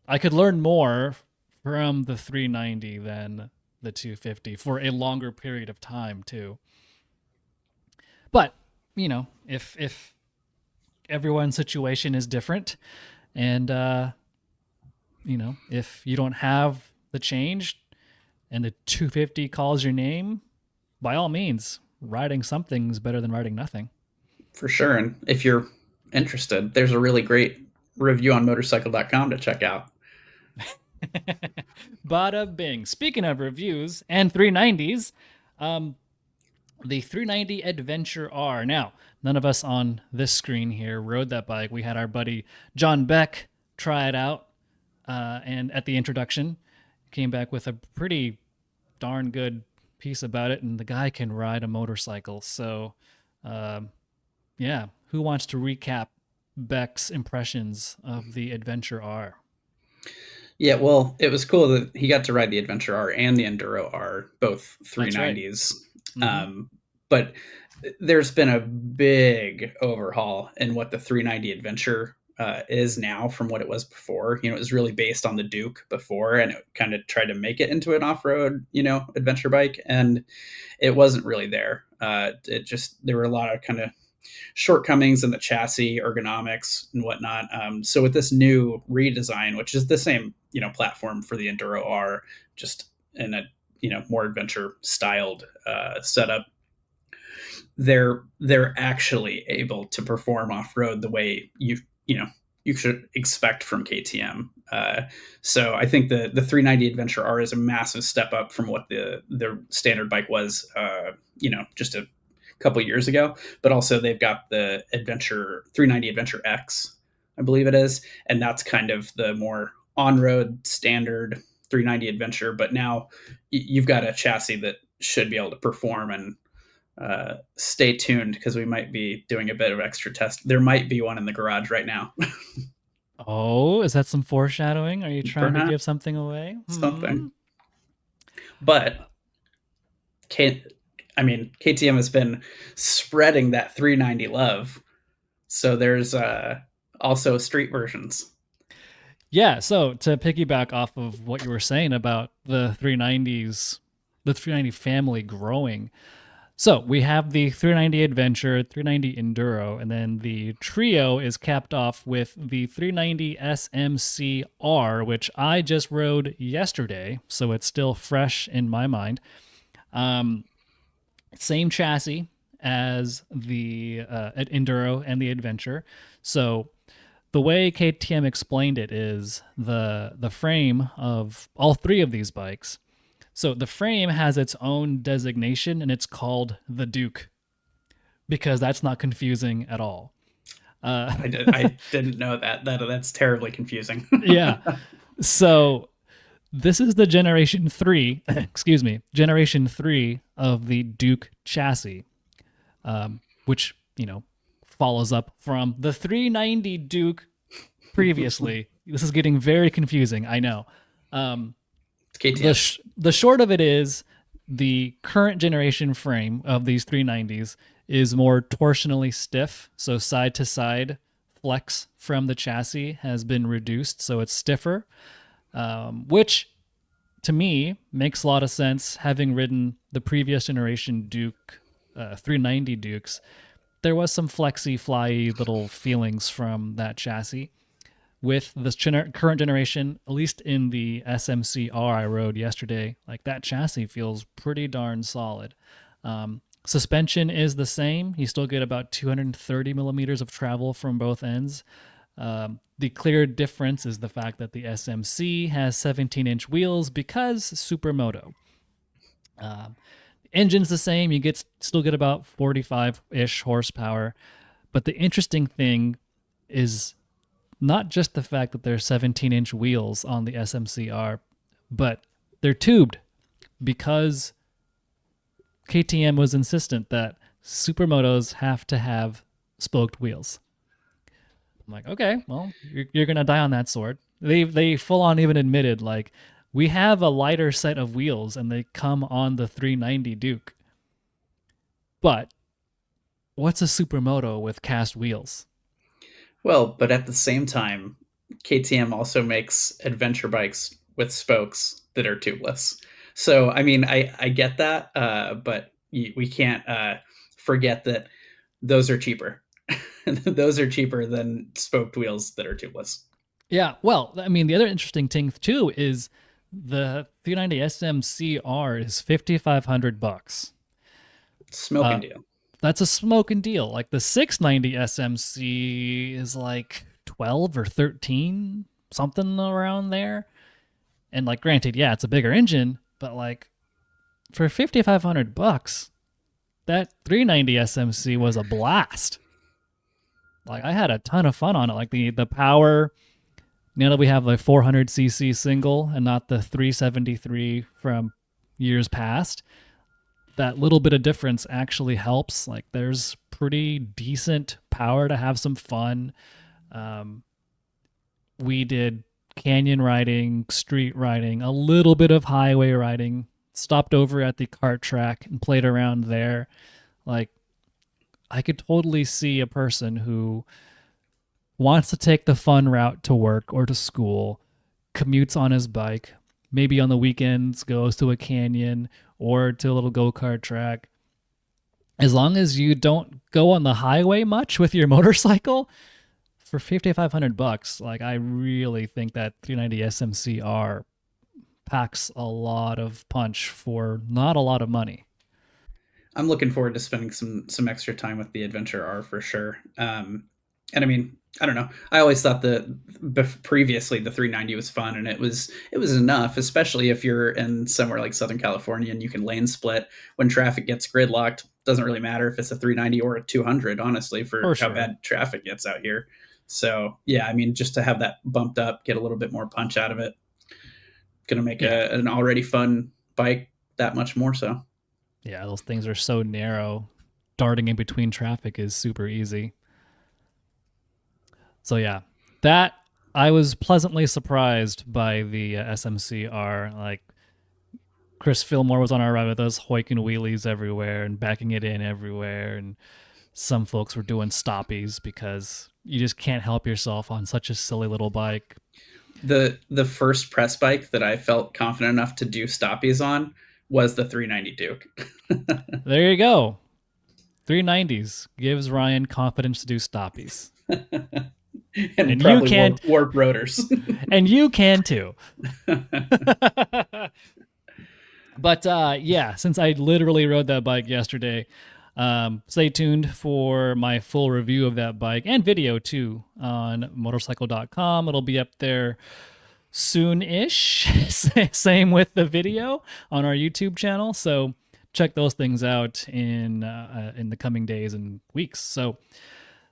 I could learn more from the 390 than the 250 for a longer period of time too. But, if everyone's situation is different and, if you don't have the change and the 250 calls your name, by all means, riding something's better than riding nothing. For sure. And if you're interested, there's a really great review on Motorcycle.com to check out. Bada bing. Speaking of reviews and 390s, the 390 Adventure R. Now, none of us on this screen here rode that bike. We had our buddy John Beck try it out, and at the introduction, came back with a pretty darn good piece about it, and the guy can ride a motorcycle. So, yeah, who wants to recap Beck's impressions of the Adventure R? Yeah, well, it was cool that he got to ride the Adventure R and the Enduro R, both 390s. Mm-hmm. But there's been a big overhaul in what the 390 Adventure is now from what it was before. You know, it was really based on the Duke before, and it kind of tried to make it into an off-road, adventure bike, and it wasn't really there. There were a lot of kind of shortcomings in the chassis, ergonomics, and whatnot. So with this new redesign, which is the same, platform for the Enduro R, just in a more adventure styled setup, they're actually able to perform off road the way you should expect from KTM. So I think the 390 Adventure R is a massive step up from what the standard bike was, just a couple years ago. But also they've got the 390 Adventure X, I believe it is, and that's kind of the more on-road standard 390 Adventure. But now you've got a chassis that should be able to perform, and stay tuned because we might be doing a bit of extra test. There might be one in the garage right now. Oh, is that some foreshadowing? Are you trying to give something away? Something. But KTM has been spreading that 390 love. So there's also street versions. Yeah, so to piggyback off of what you were saying about the 390s, the 390 family growing. So we have the 390 Adventure, 390 Enduro, and then the trio is capped off with the 390 SMC R, which I just rode yesterday, so it's still fresh in my mind. Same chassis as the Enduro and the Adventure. So the way KTM explained it is the frame of all three of these bikes. So the frame has its own designation, and it's called the Duke, because that's not confusing at all. I didn't know that. That's terribly confusing. Yeah. So this is the generation 3 of the Duke chassis, which, follows up from the 390 Duke previously. This is getting very confusing, I know. The short of it is the current generation frame of these 390s is more torsionally stiff, so side to side flex from the chassis has been reduced, so it's stiffer, which to me makes a lot of sense. Having ridden the previous generation Duke 390 Dukes, there was some flexy, flyy little feelings from that chassis. With this current generation, at least in the SMC R I rode yesterday, like that chassis feels pretty darn solid. Suspension is the same. You still get about 230 millimeters of travel from both ends. The clear difference is the fact that the SMC has 17-inch wheels because Supermoto. Engine's the same. You still get about 45-ish horsepower. But the interesting thing is not just the fact that there's 17-inch wheels on the SMCR, but they're tubed because KTM was insistent that Supermotos have to have spoked wheels. I'm like, okay, well, you're going to die on that sword. They full on even admitted, like, we have a lighter set of wheels and they come on the 390 Duke. But what's a Supermoto with cast wheels? Well, but at the same time, KTM also makes adventure bikes with spokes that are tubeless. So, I mean, I get that, but we can't forget that those are cheaper. Those are cheaper than spoked wheels that are tubeless. Yeah, well, I mean, the other interesting thing, too, is the 390 SMC R is $5,500. Smoking deal. That's a smoking deal. Like the 690 SMC is like 12 or 13, something around there. And like, granted, yeah, it's a bigger engine, but like for $5,500, that 390 SMC was a blast. Like I had a ton of fun on it. Like the power. Now that we have a 400cc single and not the 373 from years past, that little bit of difference actually helps. Like there's pretty decent power to have some fun. We did canyon riding, street riding, a little bit of highway riding, stopped over at the kart track and played around there. Like I could totally see a person who wants to take the fun route to work or to school, commutes on his bike, maybe on the weekends goes to a canyon or to a little go-kart track. As long as you don't go on the highway much with your motorcycle, for $5,500, like I really think that 390 SMC R packs a lot of punch for not a lot of money. I'm looking forward to spending some extra time with the Adventure R for sure. And I mean, I don't know. I always thought previously the 390 was fun, and it was enough, especially if you're in somewhere like Southern California and you can lane split when traffic gets gridlocked. Doesn't really matter if it's a 390 or a 200, honestly, for how bad traffic gets out here. So yeah, I mean, just to have that bumped up, get a little bit more punch out of it, going to make an already fun bike that much more so. Yeah, those things are so narrow. Darting in between traffic is super easy. So yeah, that I was pleasantly surprised by the SMC R. Like Chris Fillmore was on our ride with us, hoiking wheelies everywhere and backing it in everywhere, and some folks were doing stoppies because you just can't help yourself on such a silly little bike. The first press bike that I felt confident enough to do stoppies on was the 390 Duke. There you go. 390s gives Ryan confidence to do stoppies. and you can warp rotors. And you can too. But yeah, since I literally rode that bike yesterday, stay tuned for my full review of that bike and video too on Motorcycle.com. It'll be up there soon-ish. Same with the video on our YouTube channel. So check those things out in the coming days and weeks. So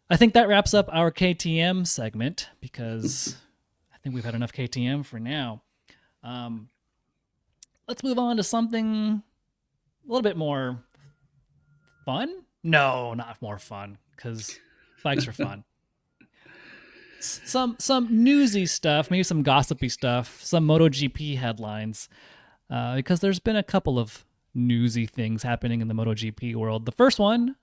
I think that wraps up our KTM segment because I think we've had enough KTM for now. Let's move on to something a little bit more fun. No, not more fun because bikes are fun. Some newsy stuff, maybe some gossipy stuff, some MotoGP headlines, because there's been a couple of newsy things happening in the MotoGP world. The first one,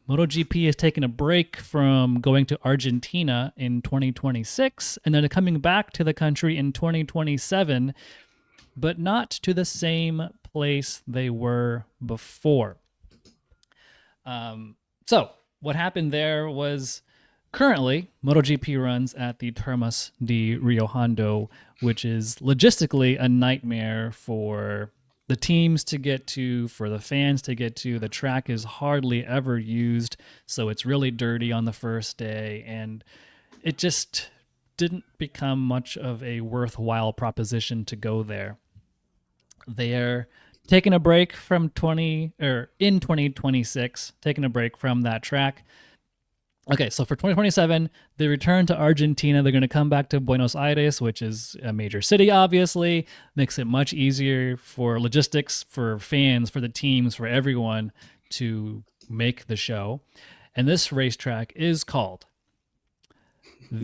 MotoGP is taking a break from going to Argentina in 2026 and then coming back to the country in 2027, but not to the same place they were before. So what happened there was currently MotoGP runs at the Termas de Rio Hondo, which is logistically a nightmare for the teams to get to, for the fans to get to. The track is hardly ever used, so it's really dirty on the first day, and it just didn't become much of a worthwhile proposition to go there. They're taking a break from in 2026, taking a break from that track. Okay, so for 2027, they return to Argentina. They're going to come back to Buenos Aires, which is a major city, obviously. Makes it much easier for logistics, for fans, for the teams, for everyone to make the show. And this racetrack is called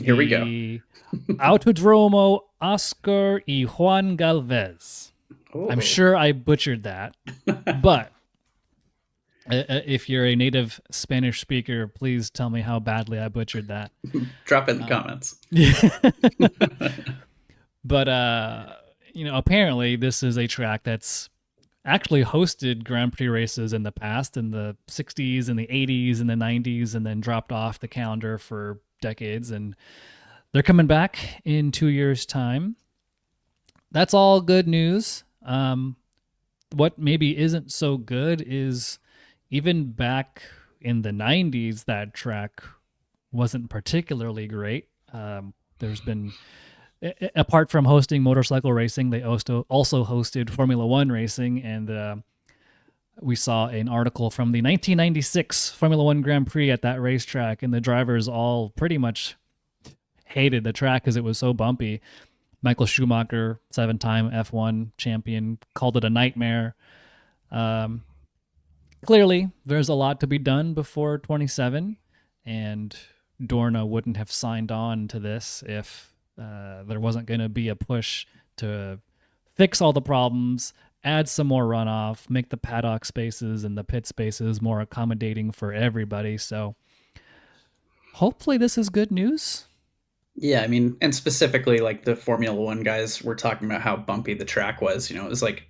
Here we go. Autodromo Oscar y Juan Galvez. Oh. I'm sure I butchered that, but if you're a native Spanish speaker, please tell me how badly I butchered that. Drop it in the comments. But, apparently this is a track that's actually hosted Grand Prix races in the past, in the 60s and the 80s and the 90s, and then dropped off the calendar for decades. And they're coming back in 2 years' time. That's all good news. What maybe isn't so good is even back in the 90s, that track wasn't particularly great. There's been apart from hosting motorcycle racing, they also hosted Formula One racing, and we saw an article from the 1996 Formula One Grand Prix at that racetrack, and the drivers all pretty much hated the track because it was so bumpy. Michael Schumacher, 7-time F1 champion, called it a nightmare. Clearly, there's a lot to be done before 27, and Dorna wouldn't have signed on to this if there wasn't going to be a push to fix all the problems, add some more runoff, make the paddock spaces and the pit spaces more accommodating for everybody. So hopefully this is good news. Yeah, I mean, and specifically like the Formula One guys were talking about how bumpy the track was. It was like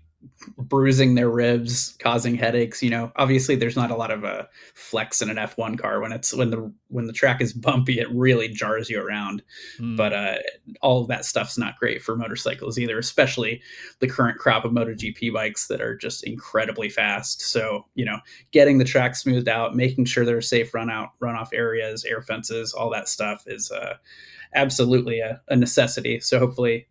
bruising their ribs, causing headaches. Obviously there's not a lot of flex in an F1 car when the track is bumpy. It really jars you around. But all of that stuff's not great for motorcycles either, especially the current crop of MotoGP bikes that are just incredibly fast. So getting the track smoothed out, making sure there are safe runoff areas, air fences, all that stuff is absolutely a necessity. So hopefully,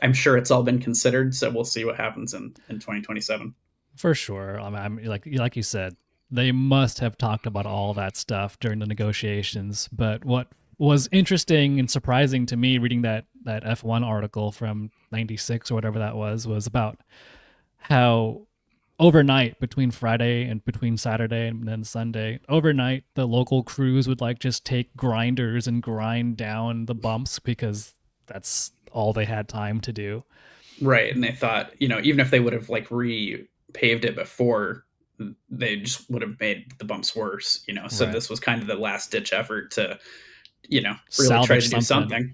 I'm sure it's all been considered, so we'll see what happens in 2027. For sure. Like you said, they must have talked about all that stuff during the negotiations. But what was interesting and surprising to me reading that F1 article from 96 or whatever that was about how overnight between Saturday and then Sunday, overnight, the local crews would just take grinders and grind down the bumps because that's all they had time to do. Right. And they thought, even if they would have repaved it before, they just would have made the bumps worse, So This was kind of the last ditch effort to, really salvage try to do something.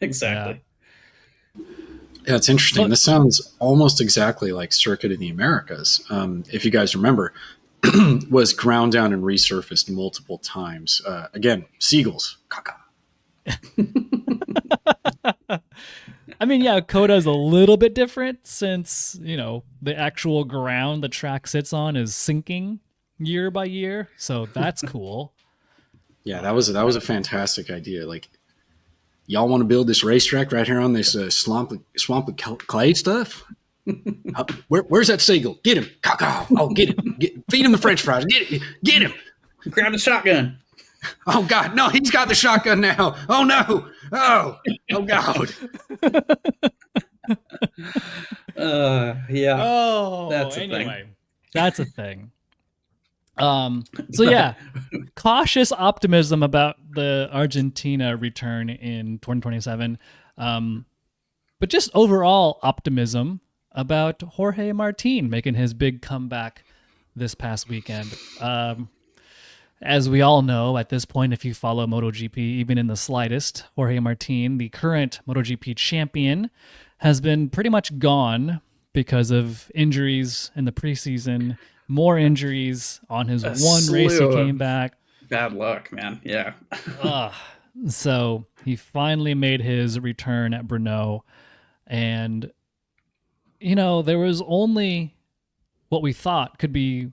Exactly. Yeah, it's interesting. This sounds almost exactly like Circuit of the Americas. If you guys remember, was ground down and resurfaced multiple times. Again, seagulls. Caca. Coda's a little bit different since, the actual ground the track sits on is sinking year by year. So that's cool. Yeah, that was a fantastic idea. Like, y'all want to build this racetrack right here on this swampy clay stuff? Where's that seagull? Get him. Caca. Oh, get him. Feed him the French fries. Get him. Grab the shotgun. Oh, God. No, he's got the shotgun now. Oh, no. Oh, God. Yeah. Oh, that's That's a thing. Cautious optimism about the Argentina return in 2027. But just overall optimism about Jorge Martin making his big comeback this past weekend. As we all know at this point, if you follow MotoGP, even in the slightest, Jorge Martin, the current MotoGP champion, has been pretty much gone because of injuries in the preseason, more injuries on his one race he came back. Bad luck, man. Yeah. So he finally made his return at Brno. And, there was only what we thought could be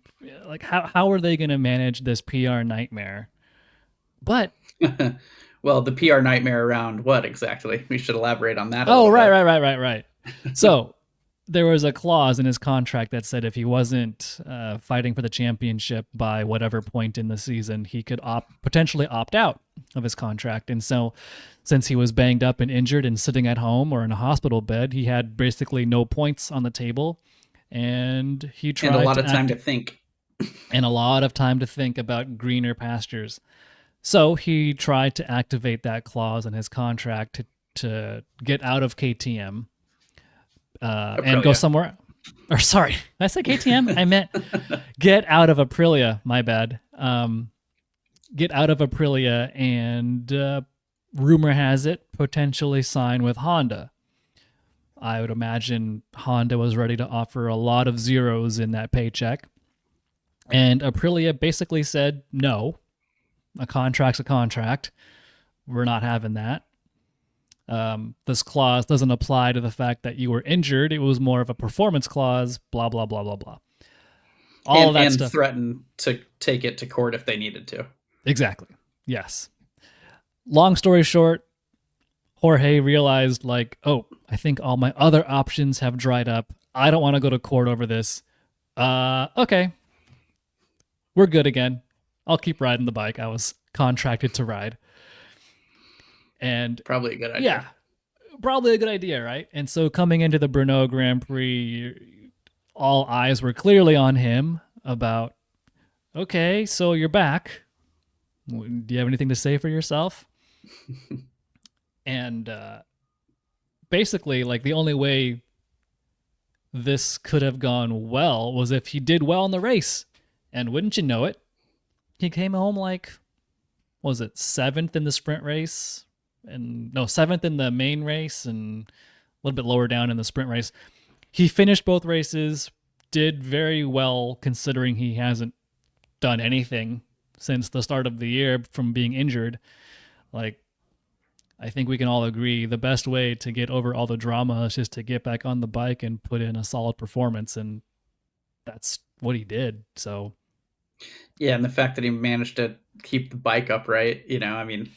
how are they going to manage this PR nightmare? But well, the PR nightmare around what exactly? We should elaborate on that. Right. So there was a clause in his contract that said if he wasn't fighting for the championship by whatever point in the season, he could potentially opt out of his contract. And so since he was banged up and injured and sitting at home or in a hospital bed, he had basically no points on the table. And he tried a lot of time to think. And a lot of time to think about greener pastures. So he tried to activate that clause in his contract to get out of KTM and go somewhere. Or sorry, did I say KTM? I meant get out of Aprilia. My bad. Get out of Aprilia and rumor has it potentially sign with Honda. I would imagine Honda was ready to offer a lot of zeros in that paycheck. And Aprilia basically said, no, a contract's a contract. We're not having that. This clause doesn't apply to the fact that you were injured. It was more of a performance clause, blah, blah, blah, blah, blah. All of that stuff. And threaten to take it to court if they needed to. Exactly. Yes. Long story short, Jorge realized, like, oh, I think all my other options have dried up. I don't want to go to court over this. Okay. We're good again. I'll keep riding the bike I was contracted to ride. And Probably a good idea. yeah, probably a good idea, right? And so coming into the Brno Grand Prix, all eyes were clearly on him about, okay, so you're back. Do you have anything to say for yourself? And basically, like, the only way this could have gone well was if he did well in the race. And wouldn't you know it, he came home like, what was it, 7th in the sprint race? And no, 7th in the main race and a little bit lower down in the sprint race. He finished both races, did very well considering he hasn't done anything since the start of the year from being injured. Like, I think we can all agree the best way to get over all the drama is just to get back on the bike and put in a solid performance. And that's what he did. So, yeah. And the fact that he managed to keep the bike upright, I mean,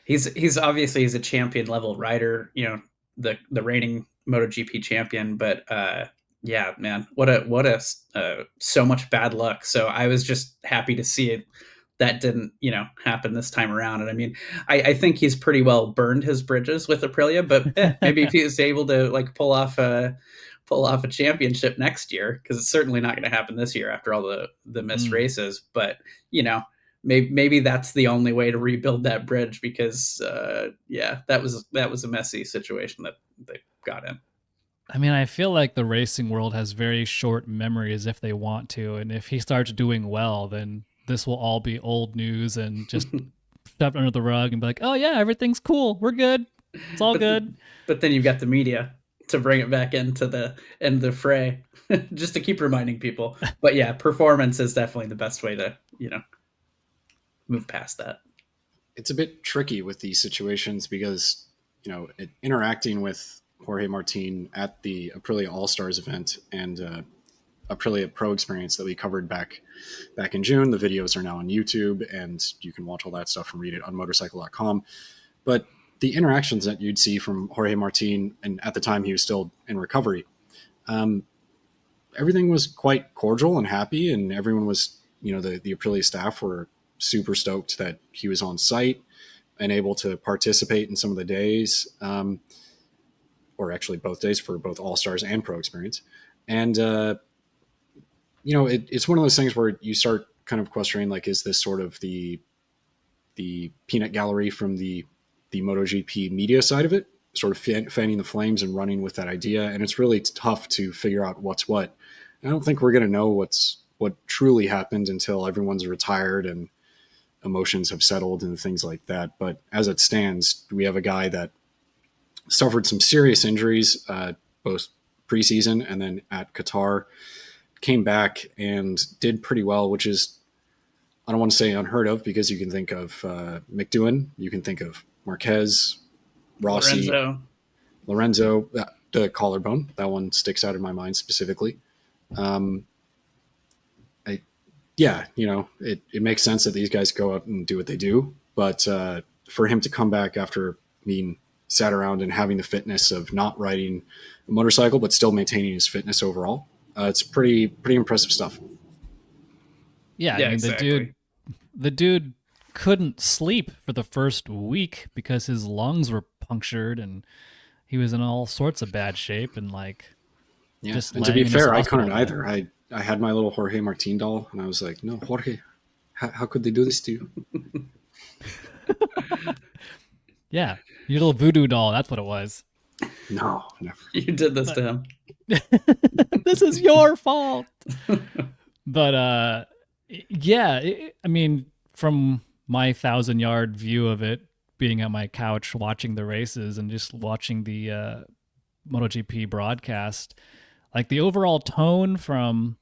he's obviously he's a champion level rider, the reigning MotoGP champion, but yeah, man, what a so much bad luck. So I was just happy to see it that didn't happen this time around. And I mean, I think he's pretty well burned his bridges with Aprilia, but maybe if he was able to like pull off a championship next year, because it's certainly not going to happen this year after all the missed races. But maybe that's the only way to rebuild that bridge, because that was a messy situation that they got in. I mean, I feel like the racing world has very short memories if they want to, and if he starts doing well, then this will all be old news and just stuffed under the rug and be like, oh yeah, everything's cool, we're good, it's all good. But then you've got the media to bring it back into the fray, just to keep reminding people. But yeah, performance is definitely the best way to move past that. It's a bit tricky with these situations because interacting with Jorge Martin at the Aprilia All-Stars event and Aprilia Pro experience that we covered back in June. The videos are now on YouTube, and you can watch all that stuff and read it on Motorcycle.com. But the interactions that you'd see from Jorge Martin, and at the time he was still in recovery, everything was quite cordial and happy, and everyone was, the Aprilia staff were super stoked that he was on site and able to participate in some of the days, or actually both days for both All-Stars and Pro experience. And it's one of those things where you start kind of questioning, like, is this sort of the peanut gallery from the MotoGP media side of it, sort of fanning the flames and running with that idea? And it's really tough to figure out what's what. And I don't think we're going to know what truly happened until everyone's retired and emotions have settled and things like that. But as it stands, we have a guy that suffered some serious injuries, both preseason and then at Qatar, came back and did pretty well, which is, I don't want to say unheard of, because you can think of McDouhan, you can think of Marquez, Rossi, Lorenzo, the collarbone. That one sticks out in my mind specifically. It makes sense that these guys go out and do what they do, but for him to come back after being sat around and having the fitness of not riding a motorcycle but still maintaining his fitness overall, it's pretty impressive stuff. Yeah, I mean, exactly. the dude couldn't sleep for the first week because his lungs were punctured and he was in all sorts of bad shape, and just and to be fair, I couldn't either. I had my little Jorge Martin doll, and I was like, no, Jorge, how could they do this to you? Yeah, your little voodoo doll, that's what it was. No, never. You did this to him. This is your fault. But I mean, from my 1,000-yard view of it, being at my couch watching the races and just watching the MotoGP broadcast, like, the overall tone from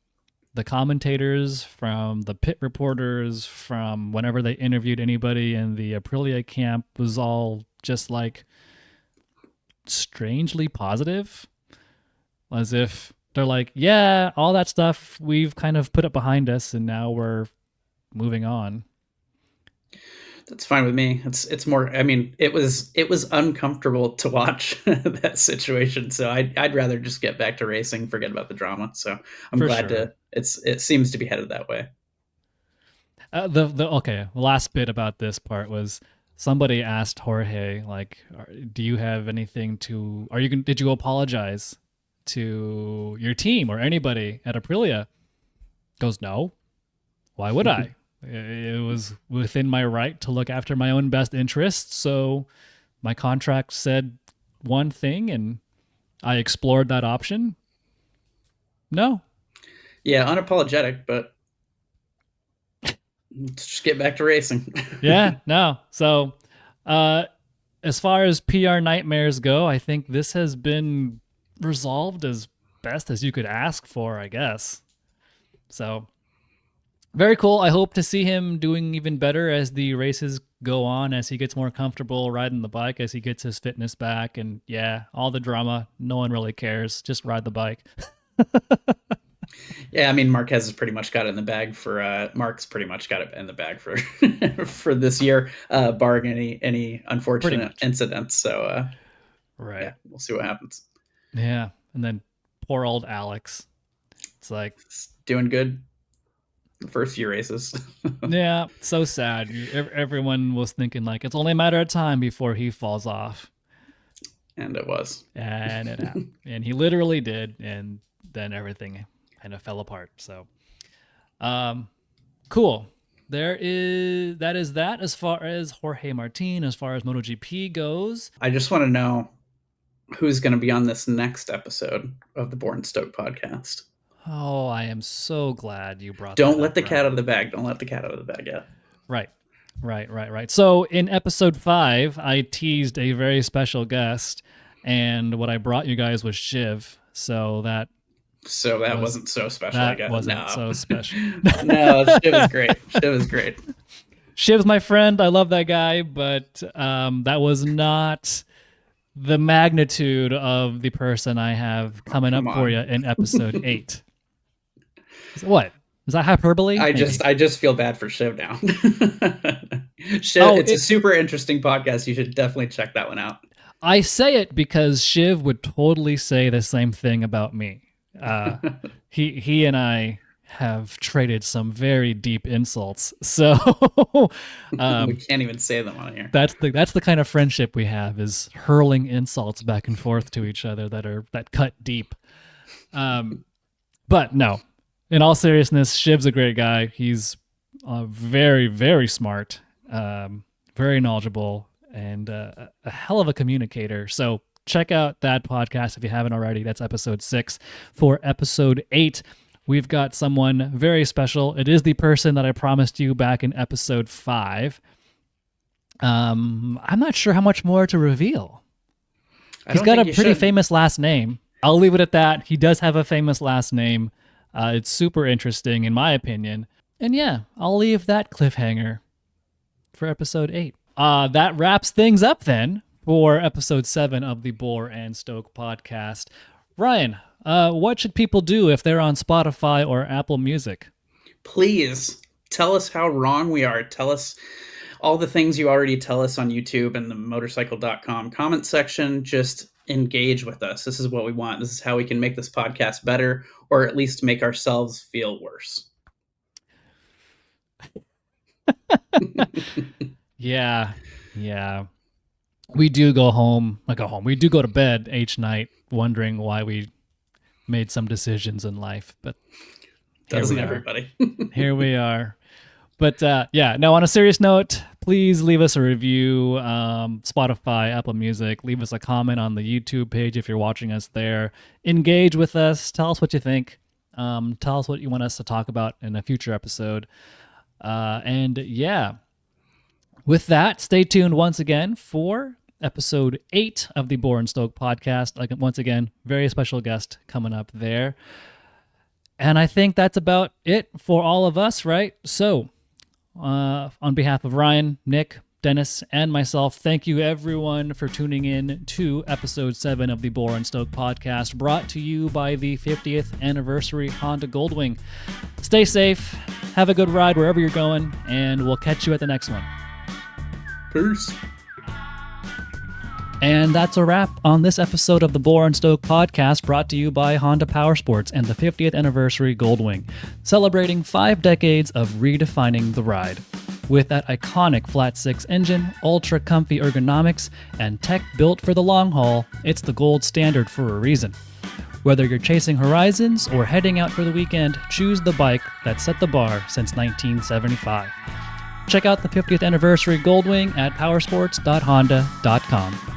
the commentators, from the pit reporters, from whenever they interviewed anybody in the Aprilia camp, was all just like strangely positive, as if they're like, yeah, all that stuff, we've kind of put it behind us and now we're moving on. That's fine with me. It's more. I mean, it was uncomfortable to watch that situation. So I'd rather just get back to racing, forget about the drama. So I'm For glad sure. it seems to be headed that way. The last bit about this part was somebody asked Jorge, like, do you have anything to? Did you apologize to your team or anybody at Aprilia? Goes, no. Why would I? It was within my right to look after my own best interests. So my contract said one thing and I explored that option. No. Yeah, unapologetic, but let's just get back to racing. Yeah, no. So as far as PR nightmares go, I think this has been resolved as best as you could ask for, I guess. So very cool. I hope to see him doing even better as the races go on, as he gets more comfortable riding the bike, as he gets his fitness back. And yeah, all the drama, no one really cares. Just ride the bike. Yeah, I mean, Marquez has pretty much got it in the bag for Mark's pretty much got it in the bag for for this year, barring any unfortunate incidents. So right. Yeah, we'll see what happens. Yeah. And then poor old Alex. It's like doing good the first few races. Yeah, so sad. Everyone was thinking like it's only a matter of time before he falls off. And it was. And it happened. And he literally did. And then everything kind of fell apart. So cool. That is that as far as Jorge Martin, as far as MotoGP goes. I just want to know who's going to be on this next episode of the Bore and Stoke podcast. Oh, I am so glad you brought Don't that let up, the Ryan. cat out of the bag. Don't let the cat out of the bag yet. Right. So in episode 5, I teased a very special guest, and what I brought you guys was Shiv. So that wasn't so special. I guess. Wasn't so special. No, Shiv is great. Shiv is great. Shiv's my friend. I love that guy, but that was not the magnitude of the person I have coming up for you in episode 8. What? Is that hyperbole? I just feel bad for Shiv now. Shiv, it's a super interesting podcast. You should definitely check that one out. I say it because Shiv would totally say the same thing about me. He and I have traded some very deep insults. So we can't even say them on here. That's the kind of friendship we have, is hurling insults back and forth to each other that cut deep. But no. In all seriousness, Shiv's a great guy. He's very, very smart, very knowledgeable, and a hell of a communicator. So check out that podcast if you haven't already. That's episode 6. For episode 8, we've got someone very special. It is the person that I promised you back in episode 5. I'm not sure how much more to reveal. He's got a pretty famous last name. I'll leave it at that. He does have a famous last name. It's super interesting, in my opinion. And yeah, I'll leave that cliffhanger for episode 8. That wraps things up then for episode 7 of the Bore and Stoke podcast. Ryan, what should people do if they're on Spotify or Apple Music? Please tell us how wrong we are. Tell us all the things you already tell us on YouTube and the Motorcycle.com comment section. Just engage with us. This is what we want. This is how we can make this podcast better, or at least make ourselves feel worse. Yeah. We do go home. We do go to bed each night wondering why we made some decisions in life, but doesn't everybody? Here we are. But on a serious note, please leave us a review, Spotify, Apple Music. Leave us a comment on the YouTube page if you're watching us there. Engage with us. Tell us what you think. Tell us what you want us to talk about in a future episode. With that, stay tuned once again for episode 8 of the Bore and Stoke podcast. Once again, very special guest coming up there. And I think that's about it for all of us, right? So, on behalf of Ryan, Nick, Dennis, and myself, thank you everyone for tuning in to episode 7 of the Bore and Stoke podcast, brought to you by the 50th anniversary Honda Goldwing. Stay safe, have a good ride wherever you're going, and we'll catch you at the next one. Peace. And that's a wrap on this episode of the Bore and Stoke podcast, brought to you by Honda Powersports and the 50th anniversary Goldwing, celebrating 5 decades of redefining the ride. With that iconic flat 6 engine, ultra comfy ergonomics, and tech built for the long haul, it's the gold standard for a reason. Whether you're chasing horizons or heading out for the weekend, choose the bike that set the bar since 1975. Check out the 50th anniversary Goldwing at powersports.honda.com.